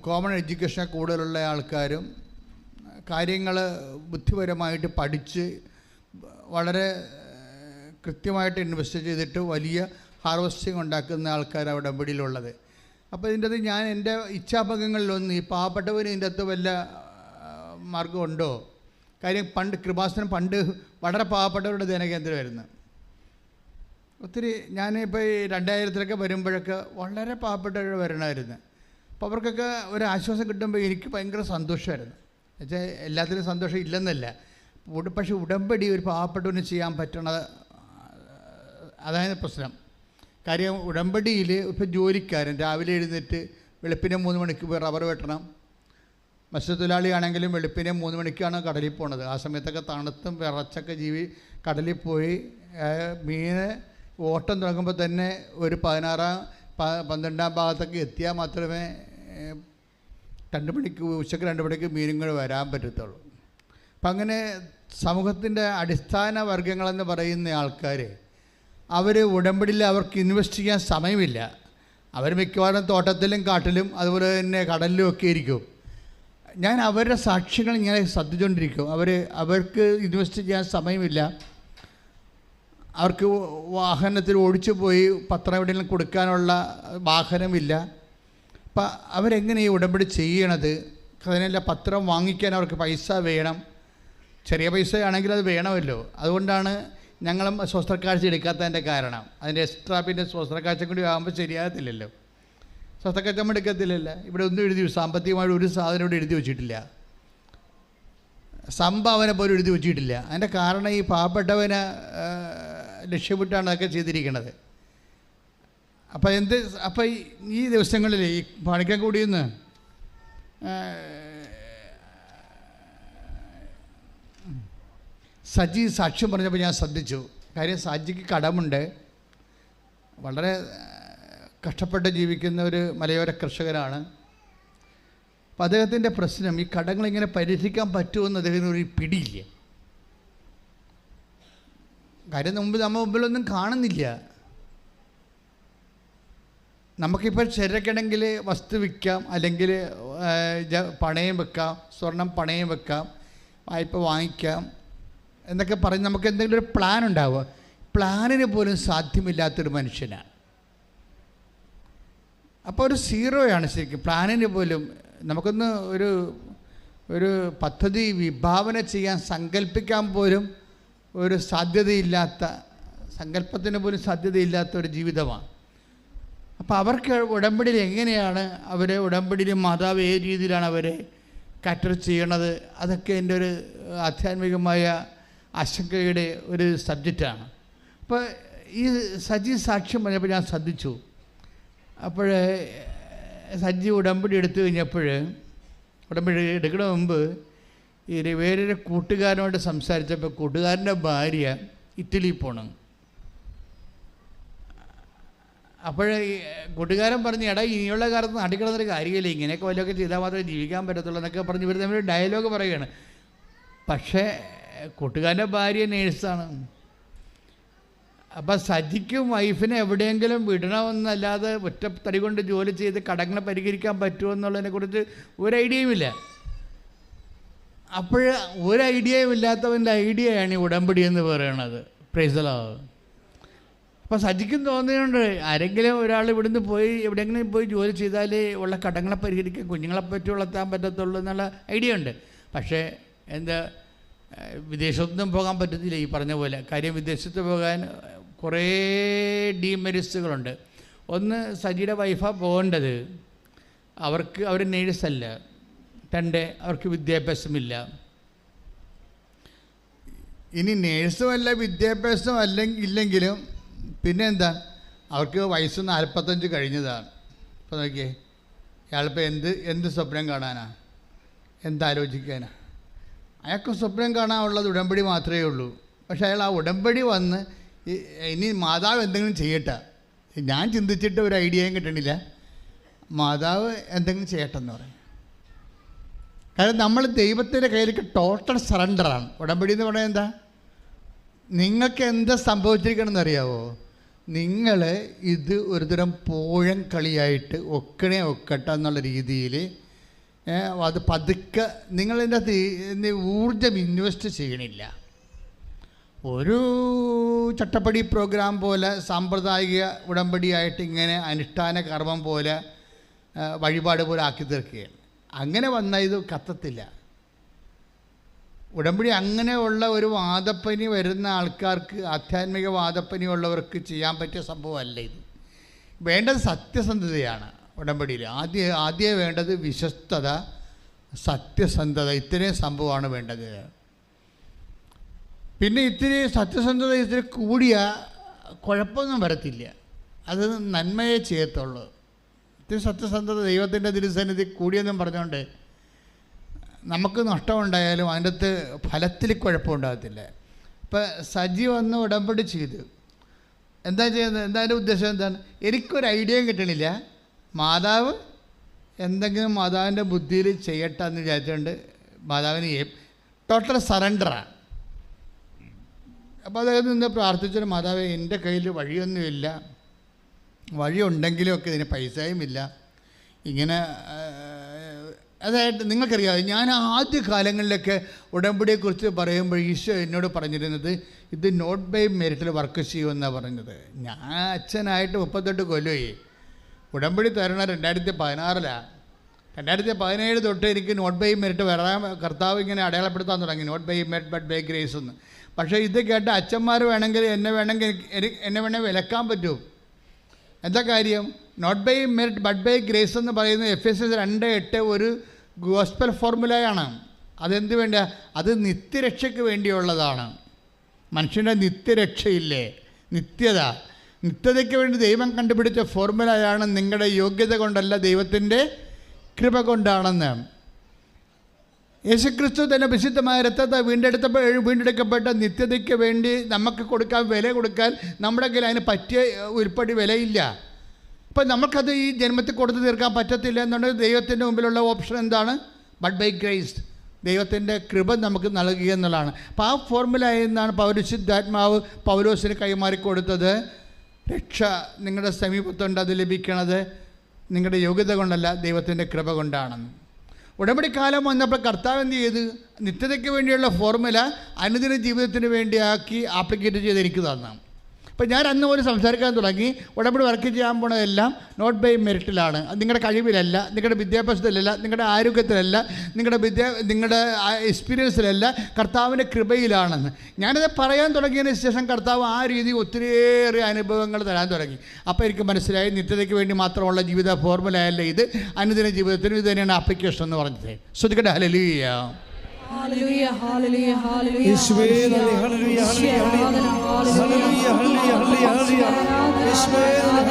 കോമൺ എഡ്യൂക്കേഷൻ കൂടുതലുള്ള ആൾക്കാരും കാര്യങ്ങൾ ബുദ്ധിപരമായിട്ട് പഠിച്ച് വളരെ കൃത്യമായിട്ട് ഇൻവെസ്റ്റ് ചെയ്തിട്ട് വലിയ ഹാർവസ്റ്റിംഗ് ഉണ്ടാക്കുന്ന ആൾക്കാരാണ് ഉടമ്പടിയിലുള്ളത്. അപ്പോൾ ഇതിൻ്റെ അത് ഞാൻ എൻ്റെ ഇച്ഛാഭംഗങ്ങളിലൊന്ന് ഈ പാവപ്പെട്ടവന് ഇതിൻ്റെ അകത്ത് വല്ല മാർഗമുണ്ടോ? കാര്യം കൃപാസനം പണ്ട് വളരെ പാവപ്പെട്ടവരുടെ ധ്യാനകേന്ദ്രമായിരുന്നു. ഒത്തിരി ഞാനിപ്പോൾ ഈ 2000-ലൊക്കെ വരുമ്പോഴൊക്കെ വളരെ പാവപ്പെട്ടവർ വരണമായിരുന്നു. അപ്പോൾ അവർക്കൊക്കെ ഒരു ആശ്വാസം കിട്ടുമ്പോൾ എനിക്ക് ഭയങ്കര സന്തോഷമായിരുന്നു. എന്നുവെച്ചാൽ എല്ലാത്തിനും സന്തോഷം ഇല്ലെന്നല്ല, പക്ഷേ ഉടമ്പടി ഒരു പാവപ്പെട്ടവന് ചെയ്യാൻ പറ്റണത് അതായത് പ്രശ്നം. കാര്യം ഉടമ്പടിയിൽ ഇപ്പോൾ ജോലിക്കാരൻ രാവിലെ എഴുന്നേറ്റ് വെളുപ്പിനെ 3 മണിക്ക് പോയി റബ്ബർ വെട്ടണം. മത്സ്യത്തൊഴിലാളിയാണെങ്കിലും വെളുപ്പിനെ 3 മണിക്കാണ് കടലിൽ പോണത്. ആ സമയത്തൊക്കെ തണുത്തും വിറച്ചൊക്കെ കടലിൽ പോയി മീന് ഓട്ടം തുടങ്ങുമ്പോൾ തന്നെ ഒരു 12-ാം ഭാഗത്തൊക്കെ എത്തിയാൽ മാത്രമേ 2 മണിക്ക് ഉച്ചയ്ക്ക് 2 മണിക്ക് മീനുകൾ വരാൻ പറ്റത്തുള്ളൂ. അപ്പം അങ്ങനെ സമൂഹത്തിൻ്റെ അടിസ്ഥാന വർഗ്ഗങ്ങളെന്ന് പറയുന്ന ആൾക്കാർ അവർ ഉടമ്പടിയിൽ അവർക്ക് ഇൻവെസ്റ്റ് ചെയ്യാൻ സമയമില്ല. അവർ മിക്കവാറും തോട്ടത്തിലും കാട്ടിലും അതുപോലെ തന്നെ കടലിലും ഒക്കെ ഇരിക്കും. ഞാൻ അവരുടെ സാക്ഷ്യങ്ങൾ ഇങ്ങനെ ശ്രദ്ധിച്ചുകൊണ്ടിരിക്കും. അവർക്ക് ഇൻവെസ്റ്റ് ചെയ്യാൻ സമയമില്ല, അവർക്ക് വാഹനത്തിൽ ഓടിച്ചു പോയി പത്രം എവിടെയെങ്കിലും കൊടുക്കാനുള്ള വാഹനമില്ല. അപ്പം അവരെങ്ങനെ ഈ ഉടമ്പടി ചെയ്യണത്? അതിനെല്ലാം പത്രം വാങ്ങിക്കാൻ അവർക്ക് പൈസ വേണം. ചെറിയ പൈസയാണെങ്കിൽ അത് വേണമല്ലോ. അതുകൊണ്ടാണ് ഞങ്ങളും സ്വസ്ത്രക്കാഴ്ച എടുക്കാത്തതിൻ്റെ കാരണം. അതിൻ്റെ എക്സ്ട്രാ പിന്നെ സ്വസ്ത്രക്കാഴ്ച കൂടി ആകുമ്പോൾ ശരിയാകത്തില്ലല്ലോ. സ്വസ്ത്രക്കാഴ്ച നമ്മൾ എടുക്കത്തില്ലല്ലോ. ഇവിടെ ഒന്നും സാമ്പത്തികമായിട്ട് ഒരു സാധനം ഇവിടെ എഴുതി വെച്ചിട്ടില്ല, സംഭാവന പോലും എഴുതി വെച്ചിട്ടില്ല. അതിൻ്റെ കാരണം ഈ പാവപ്പെട്ടവനെ ലക്ഷ്യമിട്ടാണ് അതൊക്കെ ചെയ്തിരിക്കുന്നത്. അപ്പോൾ ഈ ദിവസങ്ങളിൽ ഈ പണിക്കൻകുടിയിൽ നിന്ന് സജി സാക്ഷ്യം പറഞ്ഞപ്പോൾ ഞാൻ ശ്രദ്ധിച്ചു. കാര്യം സജിക്ക് കടമുണ്ട്, വളരെ കഷ്ടപ്പെട്ട് ജീവിക്കുന്ന ഒരു മലയോര കർഷകനാണ്. അപ്പം അദ്ദേഹത്തിൻ്റെ പ്രശ്നം ഈ കടങ്ങളിങ്ങനെ പരിഹരിക്കാൻ പറ്റുമെന്ന് അദ്ദേഹത്തിന് ഒരു പിടിയില്ല. കാര്യം നമ്മൾ മുമ്പിലൊന്നും കാണുന്നില്ല. നമുക്കിപ്പോൾ ശരിക്കണമെങ്കിൽ വസ്തു വിൽക്കാം, അല്ലെങ്കിൽ പണയം വെക്കാം, സ്വർണം പണയം വെക്കാം, വായ്പ വാങ്ങിക്കാം എന്നൊക്കെ പറഞ്ഞ് നമുക്ക് എന്തെങ്കിലും ഒരു പ്ലാൻ ഉണ്ടാവുക. പ്ലാനിന് പോലും സാധ്യമില്ലാത്തൊരു മനുഷ്യനാണ്. അപ്പോൾ ഒരു സീറോയാണ് ശരിക്കും. പ്ലാനിന് പോലും നമുക്കൊന്ന് ഒരു പദ്ധതി വിഭാവന ചെയ്യാൻ സങ്കല്പിക്കാൻ പോലും ഒരു സാധ്യതയില്ലാത്ത, സങ്കല്പത്തിന് പോലും സാധ്യതയില്ലാത്ത ഒരു ജീവിതമാണ്. അപ്പോൾ അവർക്ക് ഉടമ്പടിയിൽ എങ്ങനെയാണ് ഉടമ്പടിയിൽ മാതാവ് ഏത് രീതിയിലാണ് അവരെ കാറ്റർ ചെയ്യണത്, അതൊക്കെ എൻ്റെ ഒരു ആധ്യാത്മികമായ ആശങ്കയുടെ ഒരു സബ്ജക്റ്റാണ്. അപ്പോൾ ഈ സജി സാക്ഷ്യം പറഞ്ഞപ്പോൾ ഞാൻ ശ്രദ്ധിച്ചു. അപ്പോൾ സജി ഉടമ്പടി എടുത്തു കഴിഞ്ഞപ്പോൾ, ഉടമ്പടി എടുക്കണ മുമ്പ് വേറൊരു കൂട്ടുകാരനോട് സംസാരിച്ചപ്പോൾ കൂട്ടുകാരൻ്റെ ഭാര്യ ഇറ്റലിയിൽ പോകണം. അപ്പോൾ കൂട്ടുകാരൻ പറഞ്ഞു, എടാ ഇനിയുള്ള കാലത്ത് നാട്ടിൽ കിടന്നൊരു കാര്യമില്ല, ഇങ്ങനെയൊക്കെ വല്ലതൊക്കെ ചെയ്താൽ മാത്രമേ ജീവിക്കാൻ പറ്റത്തുള്ളൂ എന്നൊക്കെ പറഞ്ഞ് ഇവർ തമ്മിൽ ഡയലോഗ് പറയുകയാണ്. പക്ഷേ കൂട്ടുകാരൻ്റെ ഭാര്യ നേഴ്സാണ്. അപ്പം സജിക്കും വൈഫിനെ എവിടെയെങ്കിലും വിടണമെന്നല്ലാതെ ഒറ്റത്തടി കൊണ്ട് ജോലി ചെയ്ത് കടങ്ങളെ പരിഹരിക്കാൻ പറ്റുമോ എന്നുള്ളതിനെക്കുറിച്ച് ഒരു ഐഡിയയുമില്ല. അപ്പോൾ ഒരു ഐഡിയയും ഇല്ലാത്തവൻ്റെ ഐഡിയയാണ് ഈ ഉടമ്പടി എന്ന് പറയണത്. Price the Lord. അപ്പോൾ സജിക്കും തോന്നിയുണ്ട്, ആരെങ്കിലും ഒരാൾ ഇവിടുന്ന് പോയി എവിടെയെങ്കിലും പോയി ജോലി ചെയ്താലേ ഉള്ള കടങ്ങളെ പരിഹരിക്കാൻ, കുഞ്ഞുങ്ങളെ പറ്റി വളർത്താൻ പറ്റത്തുള്ളൂ എന്നുള്ള ഐഡിയ ഉണ്ട്. പക്ഷേ വിദേശത്തൊന്നും പോകാൻ പറ്റത്തില്ല ഈ പറഞ്ഞ പോലെ. കാര്യം വിദേശത്ത് പോകാൻ കുറേ ഡീമെരിറ്റ്സുകളുണ്ട്. ഒന്ന്, സജിയുടെ വൈഫാണ് പോകേണ്ടത്, അവർ നേഴ്സല്ല. രണ്ട്, അവർക്ക് വിദ്യാഭ്യാസമില്ല. ഇനി നേഴ്സുമല്ല വിദ്യാഭ്യാസം ഇല്ലെങ്കിലും പിന്നെ എന്താ, അവർക്ക് വയസ്സ് 45 കഴിഞ്ഞതാണ്. അപ്പോൾ നോക്കിയേ, അയാളിപ്പോൾ എന്ത് സ്വപ്നം കാണാനാണ്, എന്താലോചിക്കാനാണ്? അയാൾക്ക് സ്വപ്നം കാണാനുള്ളത് ഉടമ്പടി മാത്രമേ ഉള്ളൂ. പക്ഷേ അയാൾ ആ ഉടമ്പടി വന്ന് ഇനി മാതാവ് എന്തെങ്കിലും ചെയ്യട്ടെ, ഞാൻ ചിന്തിച്ചിട്ട് ഒരു ഐഡിയയും കിട്ടണില്ല, മാതാവ് എന്തെങ്കിലും ചെയ്യട്ടെന്ന് പറയും. കാരണം നമ്മൾ ദൈവത്തിൻ്റെ കയ്യിലേക്ക് ടോട്ടൽ സറണ്ടറാണ്. ഉടമ്പടി എന്ന് പറയുന്നത് എന്താ? നിങ്ങൾക്ക് എന്താ സംഭവിച്ചിരിക്കണമെന്ന് അറിയാവോ? നിങ്ങൾ ഇത് ഒരുതരം പോഴൻ കളിയായിട്ട് ഒക്കട്ടെ എന്നുള്ള രീതിയിൽ അത് പതുക്കെ നിങ്ങളിതിൻ്റെ അകത്ത് ഊർജം ഇൻവെസ്റ്റ് ചെയ്യണില്ല. ഒരു ചട്ടപ്പടി പ്രോഗ്രാം പോലെ സാമ്പ്രദായിക ഉടമ്പടിയായിട്ട് ഇങ്ങനെ അനുഷ്ഠാന കർമ്മം പോലെ വഴിപാട് പോലെ ആക്കി തീർക്കുകയാണ്. അങ്ങനെ വന്നാൽ ഇത് കത്തത്തില്ല. ഉടമ്പടി അങ്ങനെയുള്ള ഒരു വാദപ്പനി വരുന്ന ആൾക്കാർക്ക്, ആധ്യാത്മിക വാദപ്പനി ഉള്ളവർക്ക് ചെയ്യാൻ പറ്റിയ സംഭവമല്ല ഇത്. വേണ്ടത് സത്യസന്ധതയാണ്. ഉടമ്പടിയിൽ ആദ്യം വേണ്ടത് വിശ്വസ്തത, സത്യസന്ധത. ഇത്രയും സംഭവമാണ് വേണ്ടത്. പിന്നെ ഇത്തിരി സത്യസന്ധത ഇത്തിരി കൂടിയ കുഴപ്പമൊന്നും വരത്തില്ല, അത് നന്മയെ ചെയ്യത്തുള്ളൂ. ഇത്തിരി സത്യസന്ധത ദൈവത്തിൻ്റെ തിരുസന്നിധി കൂടിയെന്നും പറഞ്ഞുകൊണ്ട് നമുക്ക് നഷ്ടമുണ്ടായാലും അതിൻ്റെ അകത്ത് ഫലത്തിൽ കുഴപ്പമുണ്ടാകത്തില്ല. ഇപ്പം സജി വന്ന് ഉടമ്പടി ചെയ്തു, എന്താ ചെയ്യുന്നത്? എന്താ അതിൻ്റെ ഉദ്ദേശം എന്താണ്? എനിക്കൊരു ഐഡിയയും കിട്ടണില്ല, മാതാവ് എന്തെങ്കിലും മാതാവിൻ്റെ ബുദ്ധിയിൽ ചെയ്യട്ടെ എന്ന് വിചാരിച്ചുകൊണ്ട് മാതാവിന് ടോട്ടൽ സറണ്ടറാണ്. അപ്പോൾ അദ്ദേഹം നിന്ന് പ്രാർത്ഥിച്ചൊരു, മാതാവേ എൻ്റെ കയ്യിൽ വഴിയൊന്നുമില്ല, വഴിയുണ്ടെങ്കിലും ഒക്കെ ഇതിന് പൈസയുമില്ല, ഇങ്ങനെ അതായത് നിങ്ങൾക്കറിയാം, ഞാൻ ആദ്യ കാലങ്ങളിലൊക്കെ ഉടമ്പടിയെക്കുറിച്ച് പറയുമ്പോൾ ഈശോ എന്നോട് പറഞ്ഞിരുന്നത് ഇത് നോട്ട് ബൈ മെറിറ്റിൽ വർക്ക് ചെയ്യുമെന്നാണ് പറഞ്ഞത്. ഞാൻ അച്ഛനായിട്ട് 38 കൊല്ലമായി. ഉടമ്പടി തരണ 2016 2017 തൊട്ട് എനിക്ക് നോട്ട് ബൈ മെറിറ്റ് വരാൻ കർത്താവ് ഇങ്ങനെ അടയാളപ്പെടുത്താൻ തുടങ്ങി, not by merit but by grace എന്ന്. പക്ഷേ ഇത് കേട്ട് അച്ഛന്മാർ വേണമെങ്കിൽ എന്നെ വേണമെങ്കിൽ വിലക്കാൻ പറ്റും. എന്താ കാര്യം? Not by merit but by grace എന്ന് പറയുന്നത് Ephesians 2:8 ഒരു ഗോസ്പൽ ഫോർമുലയാണ്. അതെന്ത് വേണ്ടിയാ? അത് നിത്യരക്ഷയ്ക്ക് വേണ്ടിയുള്ളതാണ്. മനുഷ്യൻ്റെ നിത്യരക്ഷയില്ലേ, നിത്യതയ്ക്ക് വേണ്ടി ദൈവം കണ്ടുപിടിച്ച ഫോർമുലയാണ്. നിങ്ങളുടെ യോഗ്യത കൊണ്ടല്ല, ദൈവത്തിൻ്റെ കൃപ കൊണ്ടാണെന്ന്. യേശുക്രിസ്തു തന്നെ വിശുദ്ധമായ രക്തത്തെ വീണ്ടെടുക്കപ്പെട്ട നിത്യതയ്ക്ക് വേണ്ടി നമുക്ക് വില കൊടുക്കാൻ നമ്മുടെ കയ്യിൽ അതിന് പറ്റിയ ഉരുപ്പടി വിലയില്ല. അപ്പം നമുക്കത് ഈ ജന്മത്തിൽ കൊടുത്തു തീർക്കാൻ പറ്റത്തില്ല എന്നുണ്ടെങ്കിൽ ദൈവത്തിൻ്റെ മുമ്പിലുള്ള ഓപ്ഷൻ എന്താണ്? ബട്ട് ബൈ ഗ്രേസ്, ദൈവത്തിൻ്റെ കൃപ നമുക്ക് നൽകുക എന്നുള്ളതാണ്. അപ്പോൾ ആ ഫോർമുലയിൽ നിന്നാണ് പരിശുദ്ധാത്മാവ് പൗലോസിന് കൈമാറിക്കൊടുത്തത്. രക്ഷ നിങ്ങളുടെ സമീപത്തുണ്ട്, അത് ലഭിക്കണത് നിങ്ങളുടെ യോഗ്യത കൊണ്ടല്ല, ദൈവത്തിൻ്റെ കൃപ കൊണ്ടാണെന്ന്. ഉടമ്പടി കാലം വന്നപ്പോൾ കർത്താവ് എന്ത് ചെയ്ത്? നിത്യതയ്ക്ക് വേണ്ടിയുള്ള ഫോർമുല അനുദിന ജീവിതത്തിന് വേണ്ടിയാക്കി ആപ്ലിക്കേറ്റ് ചെയ്തെനിക്ക് തന്നു. അപ്പോൾ ഞാൻ അന്ന് പോലും സംസാരിക്കാൻ തുടങ്ങി. ഉടമ്പടി വർക്ക് ചെയ്യാൻ പോണതെല്ലാം നോട്ട് ബൈ മെറിറ്റിലാണ്. അത് നിങ്ങളുടെ കഴിവിലല്ല, നിങ്ങളുടെ വിദ്യാഭ്യാസത്തിലല്ല, നിങ്ങളുടെ ആരോഗ്യത്തിലല്ല, നിങ്ങളുടെ എക്സ്പീരിയൻസിലല്ല, കർത്താവിൻ്റെ കൃപയിലാണെന്ന്. ഞാനത് പറയാൻ തുടങ്ങിയതിന് ശേഷം കർത്താവ് ആ രീതി ഒത്തിരിയേറെ അനുഭവങ്ങൾ തരാൻ തുടങ്ങി. അപ്പോൾ എനിക്ക് മനസ്സിലായി, നിത്യതയ്ക്ക് വേണ്ടി മാത്രമുള്ള ജീവിത ഫോർമുലയല്ല ഇത്, അനുദിന ജീവിതത്തിനും ഇത് തന്നെയാണ് ആപ്ലിക്കേഷൻ എന്ന് പറഞ്ഞത്. ശ്രദ്ധിക്കട്ടെ. ഹല്ലേലൂയ. Hallelujah, hallelujah, hallelujah. യേശുവേ നന്ദി. ഹല്ലേലൂയ, ഹല്ലേലൂയ, ഹല്ലേലൂയ, ഹല്ലേലൂയ, ഹല്ലേലൂയ, ഹല്ലേലൂയ. യേശുവേ നന്ദി.